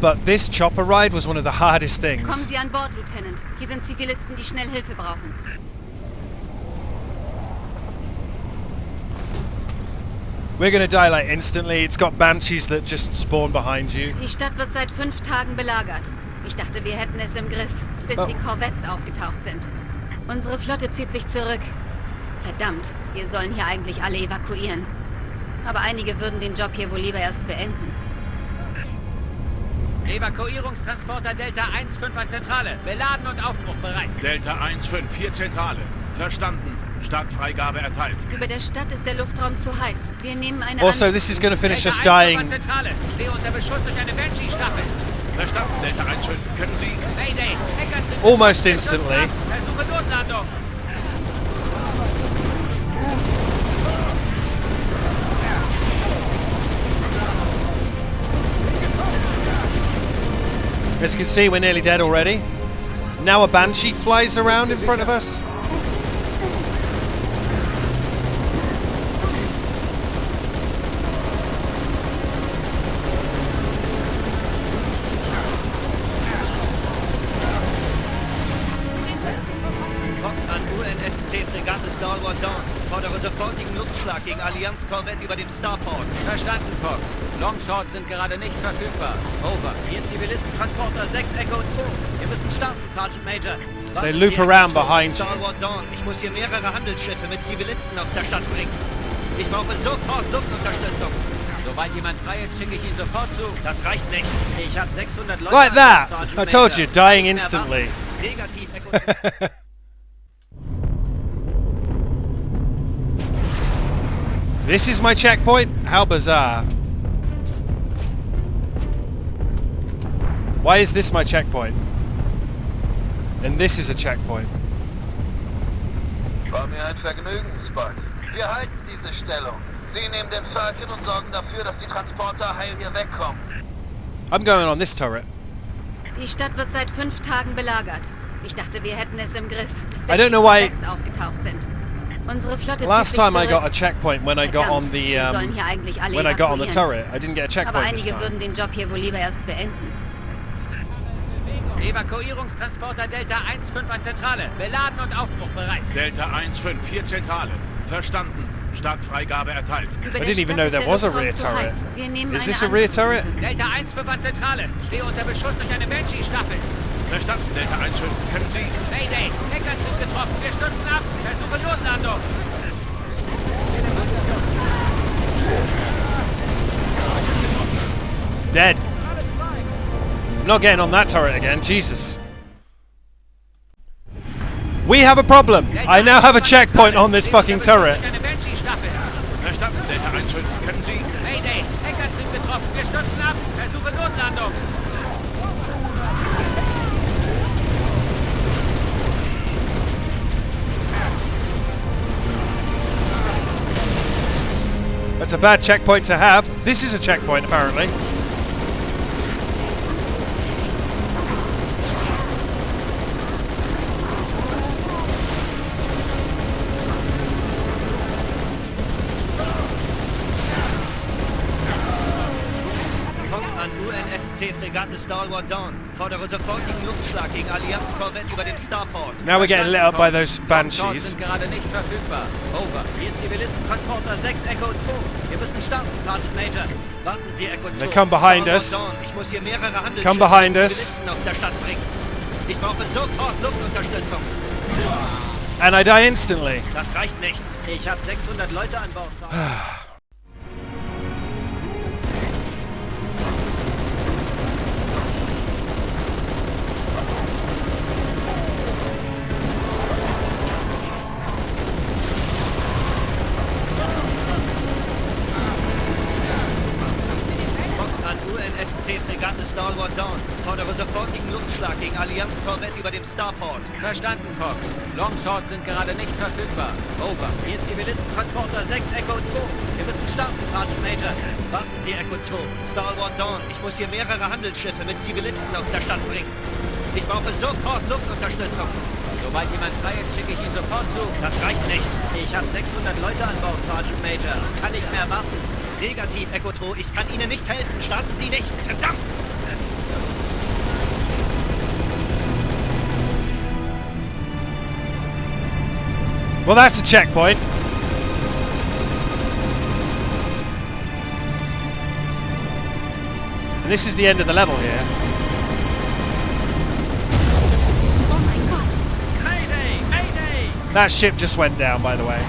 but this chopper ride was one of the hardest things. Kommen Sie an Bord, Lieutenant. Hier sind Zivilisten, die schnell Hilfe brauchen. We're gonna die like instantly. It's got Banshees that just spawn behind you. Die Stadt wird seit 5 Tagen belagert. Ich dachte, wir hätten es im Griff, bis die Korvetts aufgetaucht sind. Unsere Flotte zieht sich zurück. Verdammt, wir sollen hier eigentlich alle evakuieren. Aber einige würden den Job hier wohl lieber erst beenden. Evakuierungstransporter Delta 1-5 an Zentrale. Beladen und aufbruchbereit. Delta 1-5, hier Zentrale. Verstanden. Startfreigabe erteilt. Über der Stadt ist der Luftraum zu heiß. Wir nehmen eine Also, this is going to finish us Delta 1-5 dying an Zentrale. Stehe unter Beschuss durch eine Banshee-Staffel. Verstanden. Delta 1-5, können Sie... Mayday. Hacker sind almost wir stürzen instantly. ab. Versuche Notlandung. As you can see, we're nearly dead already. Now a Banshee flies around in front of us. An UNSC Fregatte Stalwart Dawn. Fordere sofortigen Luftschlag gegen Allianz-Korvette über dem Starport. Verstanden, Fox. Longswords sind gerade nicht verfügbar. Over. Hier Zivilistentransporter 6 Echo 2. Wir müssen starten, Sergeant Major. They loop around behind you. Stalwart Dawn. Ich muss hier mehrere Handelsschiffe mit Zivilisten aus der Stadt bringen. Ich brauche sofort Luftunterstützung. Sobald jemand frei ist, schicke ich ihn sofort zu. Das reicht nicht. Ich habe 600 Leute. Like that! Sergeant I told Major. you, dying Mehr instantly. Waffen. Negativ, Echo. This is my checkpoint? How bizarre. Why is this my checkpoint? And this is a checkpoint. War mir ein Vergnügen, Spark. Wir halten diese Stellung. Sie nehmen den Falken und sorgen dafür, dass die Transporter heil hier wegkommen. I'm going on this turret. Die Stadt wird seit 5 Tagen belagert. Ich dachte, wir hätten es im Griff, I bis don't die know why- Korvetts aufgetaucht sind. Unsere Flotte Last zieht sich time I got zurück. a checkpoint when I got on Verdammt, the wir sollen hier eigentlich alle when I got on the evakuieren. turret. I didn't get a Aber checkpoint this einige time. würden den Job hier wohl lieber erst beenden. Evakuierungstransporter Delta 1-5 an Zentrale. Beladen und aufbruchbereit. Delta 1-5, hier Zentrale. Verstanden. Startfreigabe erteilt. Über I der didn't even Stadt know ist there der was a Luftraum rear zu turret. heiß. Wir nehmen Is eine this a rear andere turret? Route. Delta 1-5 an Zentrale. Stehe unter Beschuss durch eine Banshee-Staffel. Verstanden. Delta 1-5, können Sie... Mayday. Hacker sind getroffen. Wir stürzen ab. Versuche Notlandung. Dead. I'm not getting on that turret again. Jesus. We have a problem. I now have a checkpoint on this fucking turret. Durch eine Banshee-Staffel. Verstanden. Delta 1-5, können Sie... Mayday. Hacker sind getroffen. Wir stürzen ab. Versuche Notlandung. That's a bad checkpoint to have. This is a checkpoint, apparently. An UNSC Fregatte Stalwart Dawn. Fordere sofortigen Luftschlag gegen Allianz-Korvette über dem Starport. Now we're getting lit up by those Longswords Banshees. sind gerade nicht verfügbar. Over. Hier Zivilistentransporter 6 Echo 2. Wir müssen starten, Sergeant Major. Warten Sie, Echo 2. They come behind Stalwart us. Dawn. Ich muss hier mehrere Handelsschiffe Come behind mit us. Zivilisten aus der Stadt bringen. Ich brauche sofort Luftunterstützung. And I die instantly. Das reicht nicht. Ich habe 600 Leute an Bord. An UNSC Fregatte Stalwart Dawn. Fordere sofortigen Luftschlag gegen Allianz-Korvette über dem Starport. Verstanden, Fox. Longswords sind gerade nicht verfügbar. Over. Hier Zivilistentransporter 6 Echo 2. Wir müssen starten, Sergeant Major. Warten Sie, Echo 2. Stalwart Dawn. Ich muss hier mehrere Handelsschiffe mit Zivilisten aus der Stadt bringen. Ich brauche sofort Luftunterstützung. Sobald jemand frei ist, schicke ich ihn sofort zu. Das reicht nicht. Ich habe 600 Leute an Bord, Sergeant Major. Kann nicht mehr warten. Negativ, Echo 2. Ich kann Ihnen nicht helfen. Starten Sie nicht. Verdammt! Well, that's a checkpoint. And this is the end of the level here. Oh mein Gott. Mayday! Mayday! That ship just went down, by the way.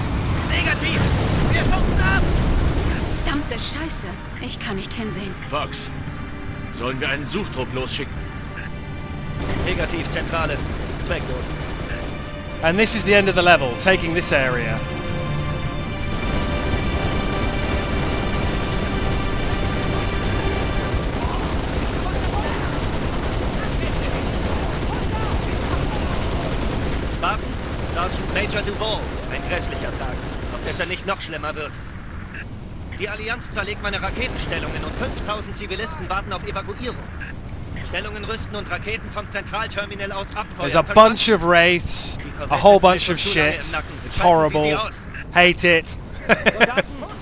Negativ! Wir stürzen ab! Verdammte Scheiße. Ich kann nicht hinsehen. Fox, Sollen wir einen Suchtrupp losschicken? Negativ, Zentrale. Zwecklos. And this is the end of the level, taking this area. Spartan, Sergeant Major Duval. Ein grässlicher Tag. Ob es nicht noch schlimmer wird. Die Allianz zerlegt meine Raketenstellungen und 5000 Zivilisten warten auf Evakuierung. Stellungen rüsten und Raketen vom Zentralterminal aus abfeuern. There's a bunch of wraiths, a whole bunch of shit. It's horrible. Hate it.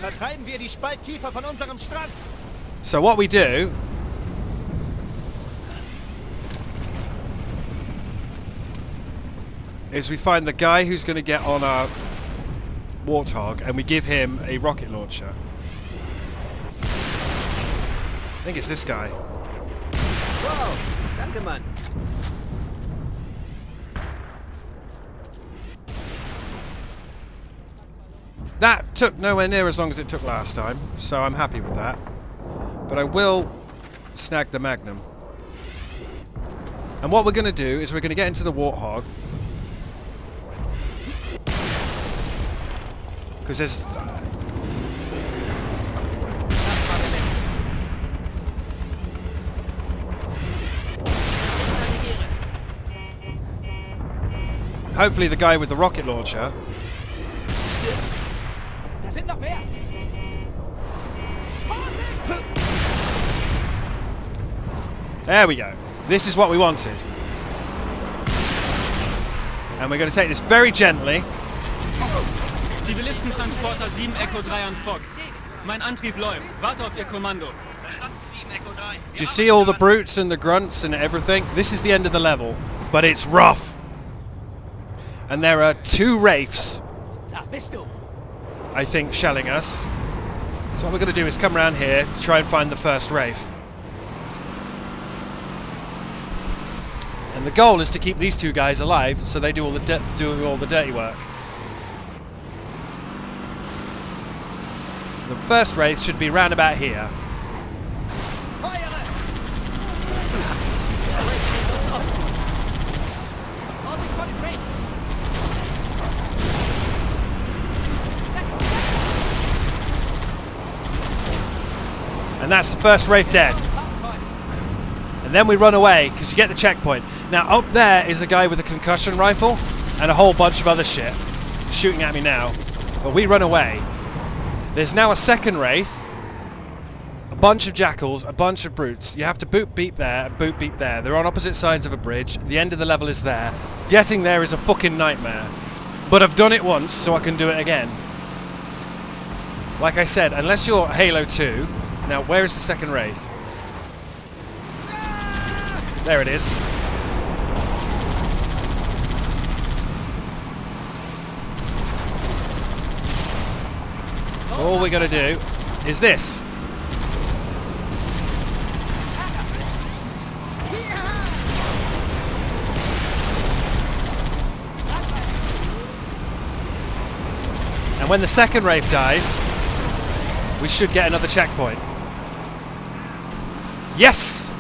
Vertreiben wir die Spaltkiefer von unserem Strand. So what we do is we find the guy who's going to get on our Warthog and we give him a rocket launcher. I think it's this guy. Wow, danke, Mann. That took nowhere near as long as it took last time, so I'm happy with that. But I will snag the Magnum. And what we're going to do is we're going to get into the Warthog. Because there's... Hopefully the guy with the rocket launcher. Da sind noch mehr. There we go. This is what we wanted. And we're going to take this very gently. Zivilistentransporter 7 Echo 3 an Fox. Mein Antrieb läuft. Warte auf Ihr Kommando. Do you see all the brutes and the grunts and everything? This is the end of the level, but it's rough. And there are 2 wraiths, Da bist du. I think, shelling us. So what we're going to do is come around here to try and find the first wraith. And the goal is to keep these 2 guys alive, so they do all the dirty work. The first wraith should be round about here. And that's the first wraith dead. And then we run away because you get the checkpoint. Now up there is a guy with a concussion rifle and a whole bunch of other shit shooting at me now. But we run away. There's now a second wraith, a bunch of jackals, a bunch of brutes. You have to boot beat there and boot beat there. They're on opposite sides of a bridge. The end of the level is there. Getting there is a fucking nightmare. But I've done it once, so I can do it again. Like I said, unless you're Halo 2... Now, where is the second wraith? There it is. So all we're going to do is this. And when the second wraith dies, we should get another checkpoint. Yes!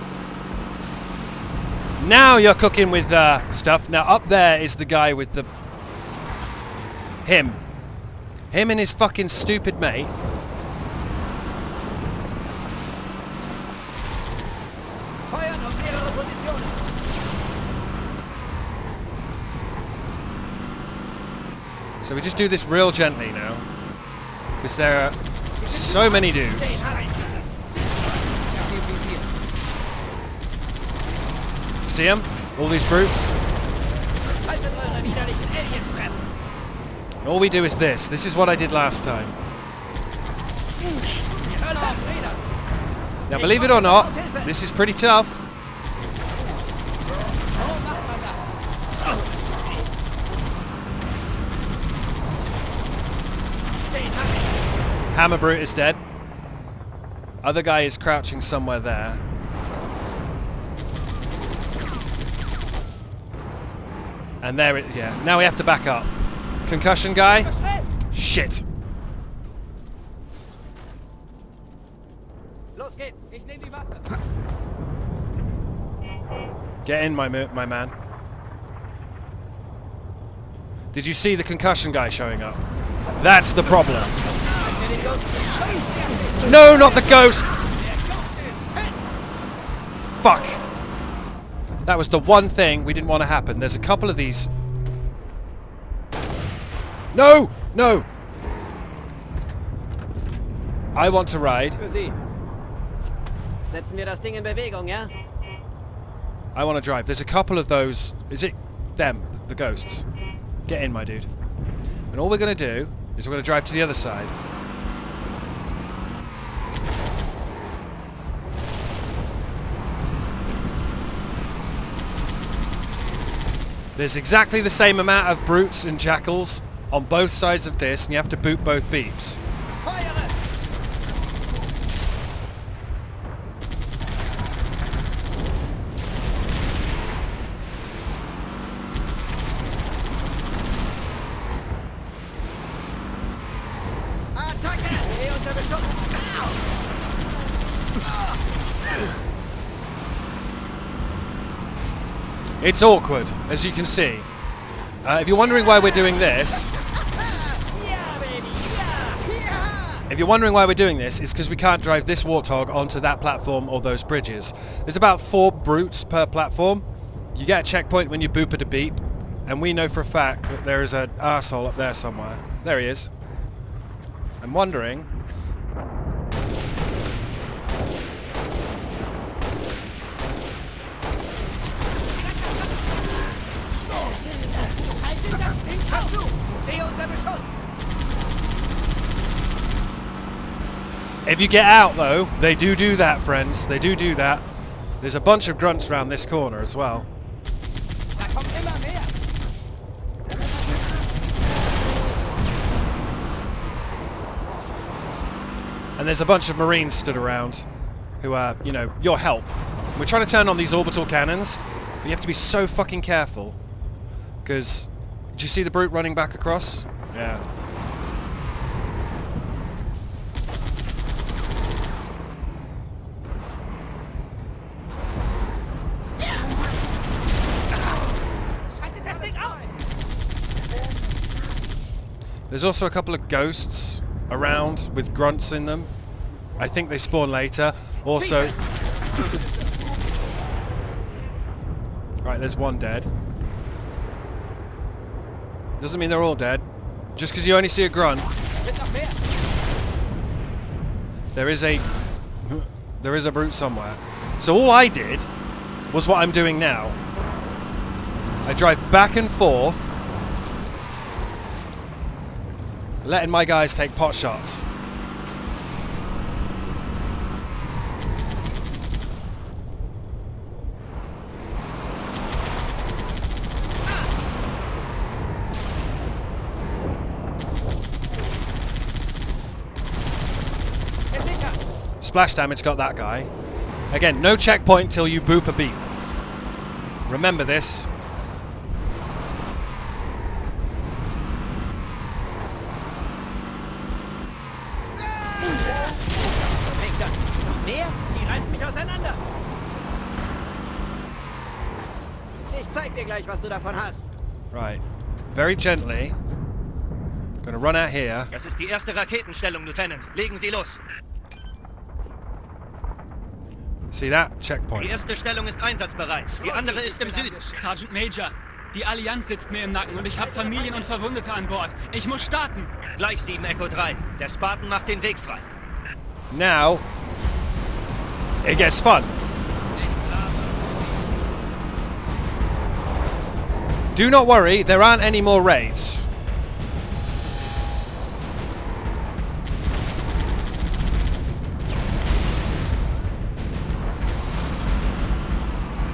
Now you're cooking with stuff. Now up there is the guy with the... Him and his fucking stupid mate. So we just do this real gently now. Because there are so many dudes. See them? All these brutes? And all we do is this. This is what I did last time. Now believe it or not, this is pretty tough. Hammer brute is dead. Other guy is crouching somewhere there. And there it, yeah. Now we have to back up. Concussion guy. Shit. Los geht's. Ich nehme die Waffe. Get in, my man. Did you see the concussion guy showing up? That's the problem. No, not the ghost! Fuck! That was the one thing we didn't want to happen. There's a couple of these. No! No! I want to ride. Für Sie. Setzen wir das Ding in Bewegung, ja? I want to drive. There's a couple of those. Is it them? The ghosts? Get in, my dude. And all we're going to do is we're going to drive to the other side. There's exactly the same amount of brutes and jackals on both sides of this, and you have to boot both beeps. It's awkward, as you can see. If you're wondering why we're doing this, it's because we can't drive this Warthog onto that platform or those bridges. There's about 4 brutes per platform. You get a checkpoint when you boop at a beep, and we know for a fact that there is an arsehole up there somewhere. There he is. I'm wondering... If you get out, though, they do that, friends. They do that. There's a bunch of grunts around this corner as well. And there's a bunch of Marines stood around who are, you know, your help. We're trying to turn on these orbital cannons, but you have to be so fucking careful. Because, do you see the brute running back across? Yeah. There's also a couple of ghosts around with grunts in them. I think they spawn later. Also... Right, there's one dead. Doesn't mean they're all dead. Just because you only see a grunt. There is a brute somewhere. So all I did was what I'm doing now. I drive back and forth, letting my guys take pot shots. Splash damage got that guy. Again, no checkpoint till you boop a beep. Remember this. Die reißen mich auseinander. Ich zeig dir gleich, was du davon hast. Right. Very gently. Gonna run out here. Das ist die erste Raketenstellung, Lieutenant. Legen Sie los. See that? Die Checkpoint. erste Stellung ist einsatzbereit. Die andere ist im Süden. Sergeant Major, die Allianz sitzt mir im Nacken und ich habe Familien und Verwundete an Bord. Ich muss starten. Gleich 7 Echo 3. Der Spartan macht den Weg frei. Now, it gets fun. Do not worry, there aren't any more wraiths.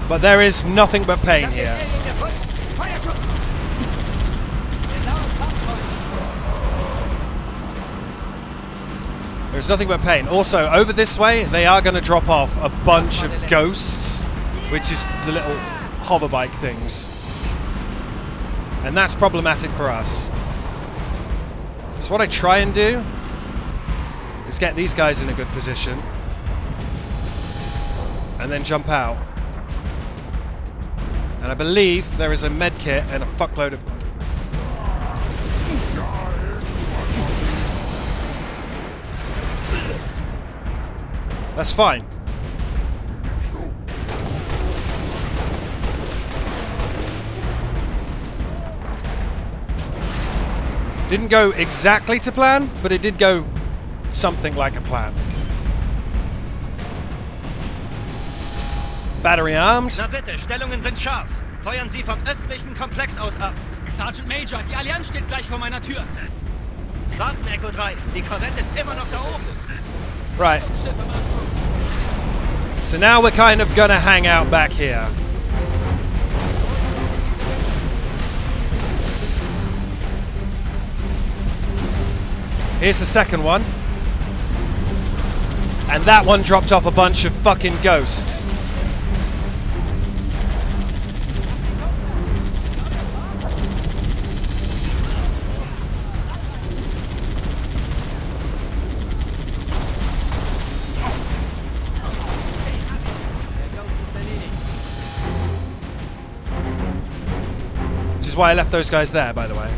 But there is nothing but pain here. There's nothing but pain. Also, over this way, they are going to drop off a bunch of ghosts, which is the little hoverbike things. And that's problematic for us. So what I try and do is get these guys in a good position and then jump out. And I believe there is a med kit and a fuckload of... That's fine. Didn't go exactly to plan, but it did go something like a plan. Battery armed. Na bitte, Stellungen sind scharf. Feuern Sie vom östlichen Komplex aus ab. Sergeant Major, die Allianz steht gleich vor meiner Tür. Warten, Echo 3. Die Korvette ist immer noch da oben. Right. So now we're kind of gonna hang out back here. Here's the second one. And that one dropped off a bunch of fucking ghosts. Which is why I left those guys there, by the way.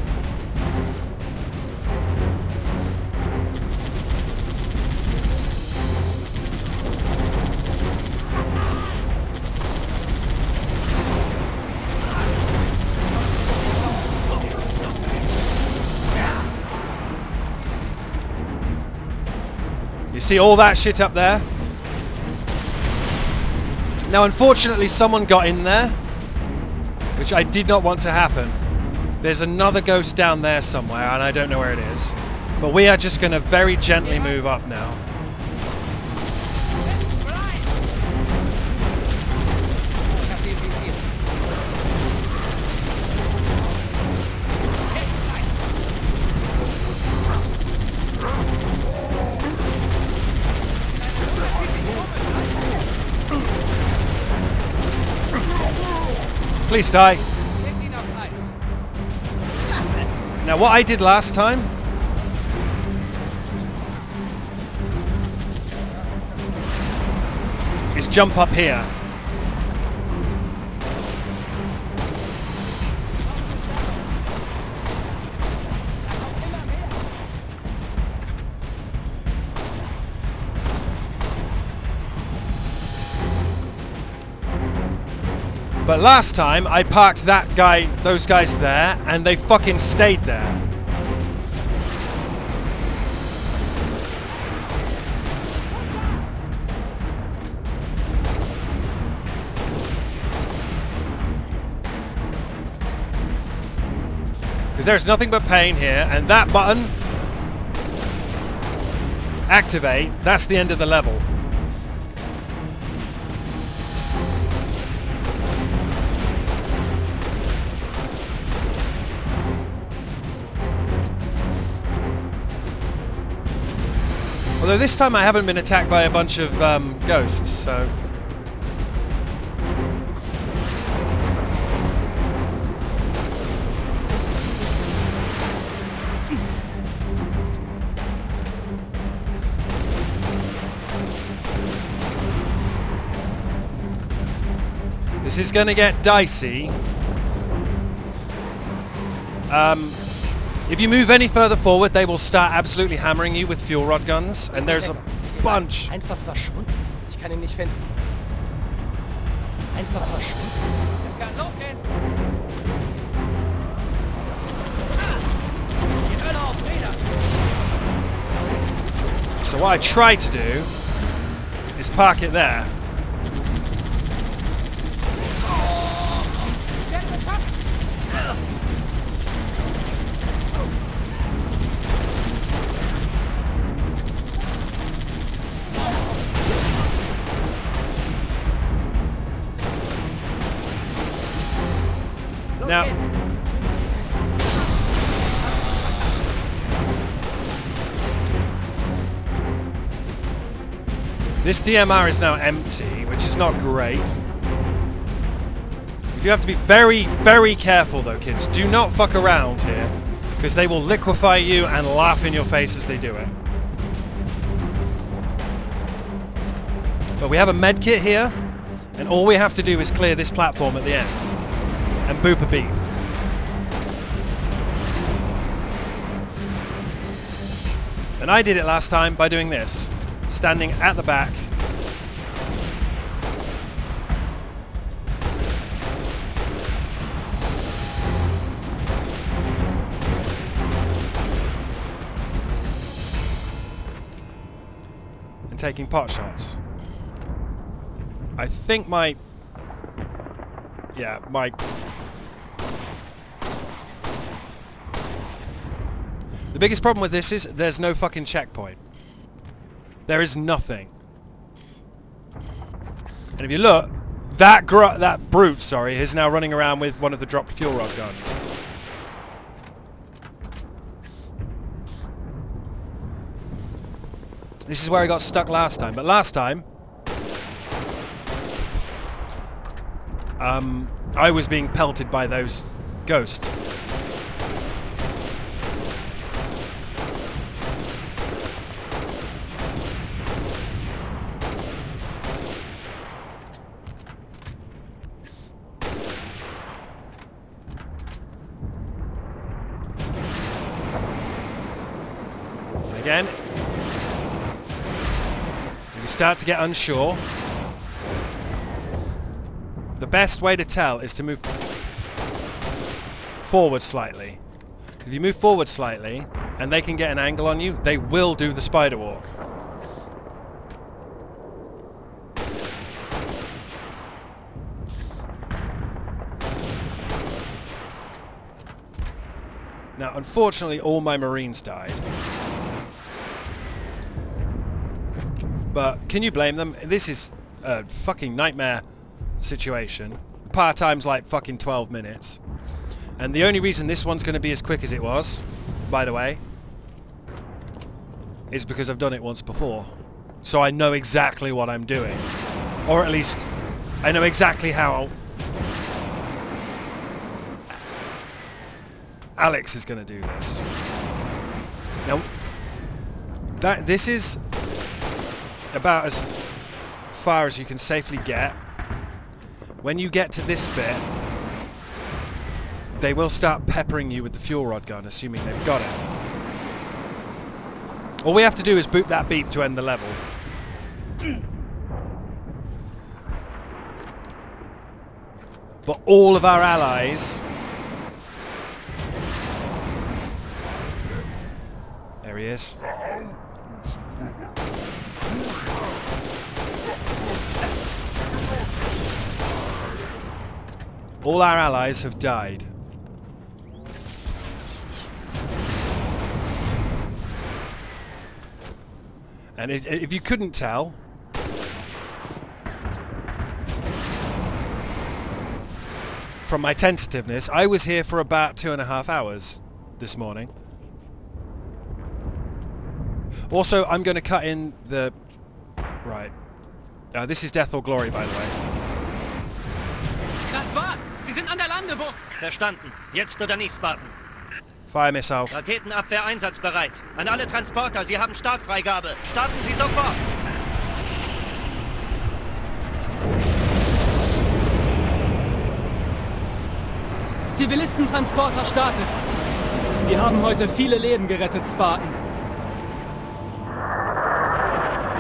You see all that shit up there? Now, unfortunately, someone got in there, which I did not want to happen. There's another ghost down there somewhere, and I don't know where it is. But we are just going to very gently move up now. Please die. Now what I did last time is jump up here. But last time I parked those guys there, and they fucking stayed there. Because there's nothing but pain here, and that button, activate, that's the end of the level. Although this time I haven't been attacked by a bunch of ghosts, so... This is going to get dicey. If you move any further forward, they will start absolutely hammering you with fuel rod guns, and there's a bunch. Einfach verschwunden. Ich kann ihn nicht finden. Einfach verschwunden. Es kann losgehen. Die Hölle auf Räder. So what I try to do is park it there. Now, this DMR is now empty, which is not great. You do have to be very, very careful though, kids. Do not fuck around here, because they will liquefy you and laugh in your face as they do it. But we have a med kit here, and all we have to do is clear this platform at the end. and boop a beep. And I did it last time by doing this. Standing at the back. And taking pot shots. I think my... Yeah, my... The biggest problem with this is there's no fucking checkpoint. There is nothing. And if you look, that brute, sorry, is now running around with one of the dropped fuel rod guns. This is where I got stuck last time, but last time I was being pelted by those ghosts. Again, if you start to get unsure, the best way to tell is to move forward slightly. If you move forward slightly and they can get an angle on you, they will do the spider walk. Now, unfortunately, all my Marines died. But can you blame them? This is a fucking nightmare situation. Power time's like fucking 12 minutes. And the only reason this one's going to be as quick as it was, by the way, is because I've done it once before. So I know exactly what I'm doing. Or at least, I know exactly how Alex is going to do this. Now, this is about as far as you can safely get. When you get to this bit, they will start peppering you with the fuel rod gun, assuming they've got it. All we have to do is boop that beep to end the level. But all of our allies... There he is. All our allies have died. And if you couldn't tell, from my tentativeness, I was here for about 2.5 hours this morning. Also, I'm going to cut in the... Right. This is Death or Glory, by the way. Das war's! Sie sind an der Landebucht! Verstanden. Jetzt oder nicht, Spartan. Fire missiles. Raketenabwehr einsatzbereit. An alle Transporter, Sie haben Startfreigabe. Starten Sie sofort! Zivilistentransporter startet. Sie haben heute viele Leben gerettet, Spartan.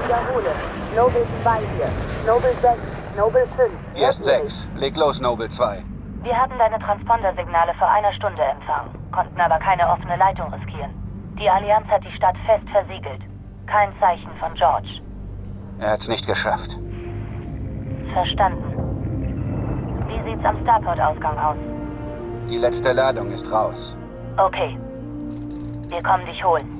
Wiederhole. Noble 2 hier. Noble 6. Noble 5. Hier ist 6. Leg los, Noble 2. Wir hatten deine Transponder-Signale vor einer Stunde empfangen, konnten aber keine offene Leitung riskieren. Die Allianz hat die Stadt fest versiegelt. Kein Zeichen von George. Er hat's nicht geschafft. Verstanden. Wie sieht's am Starport-Ausgang aus? Die letzte Ladung ist raus. Okay. Wir kommen dich holen.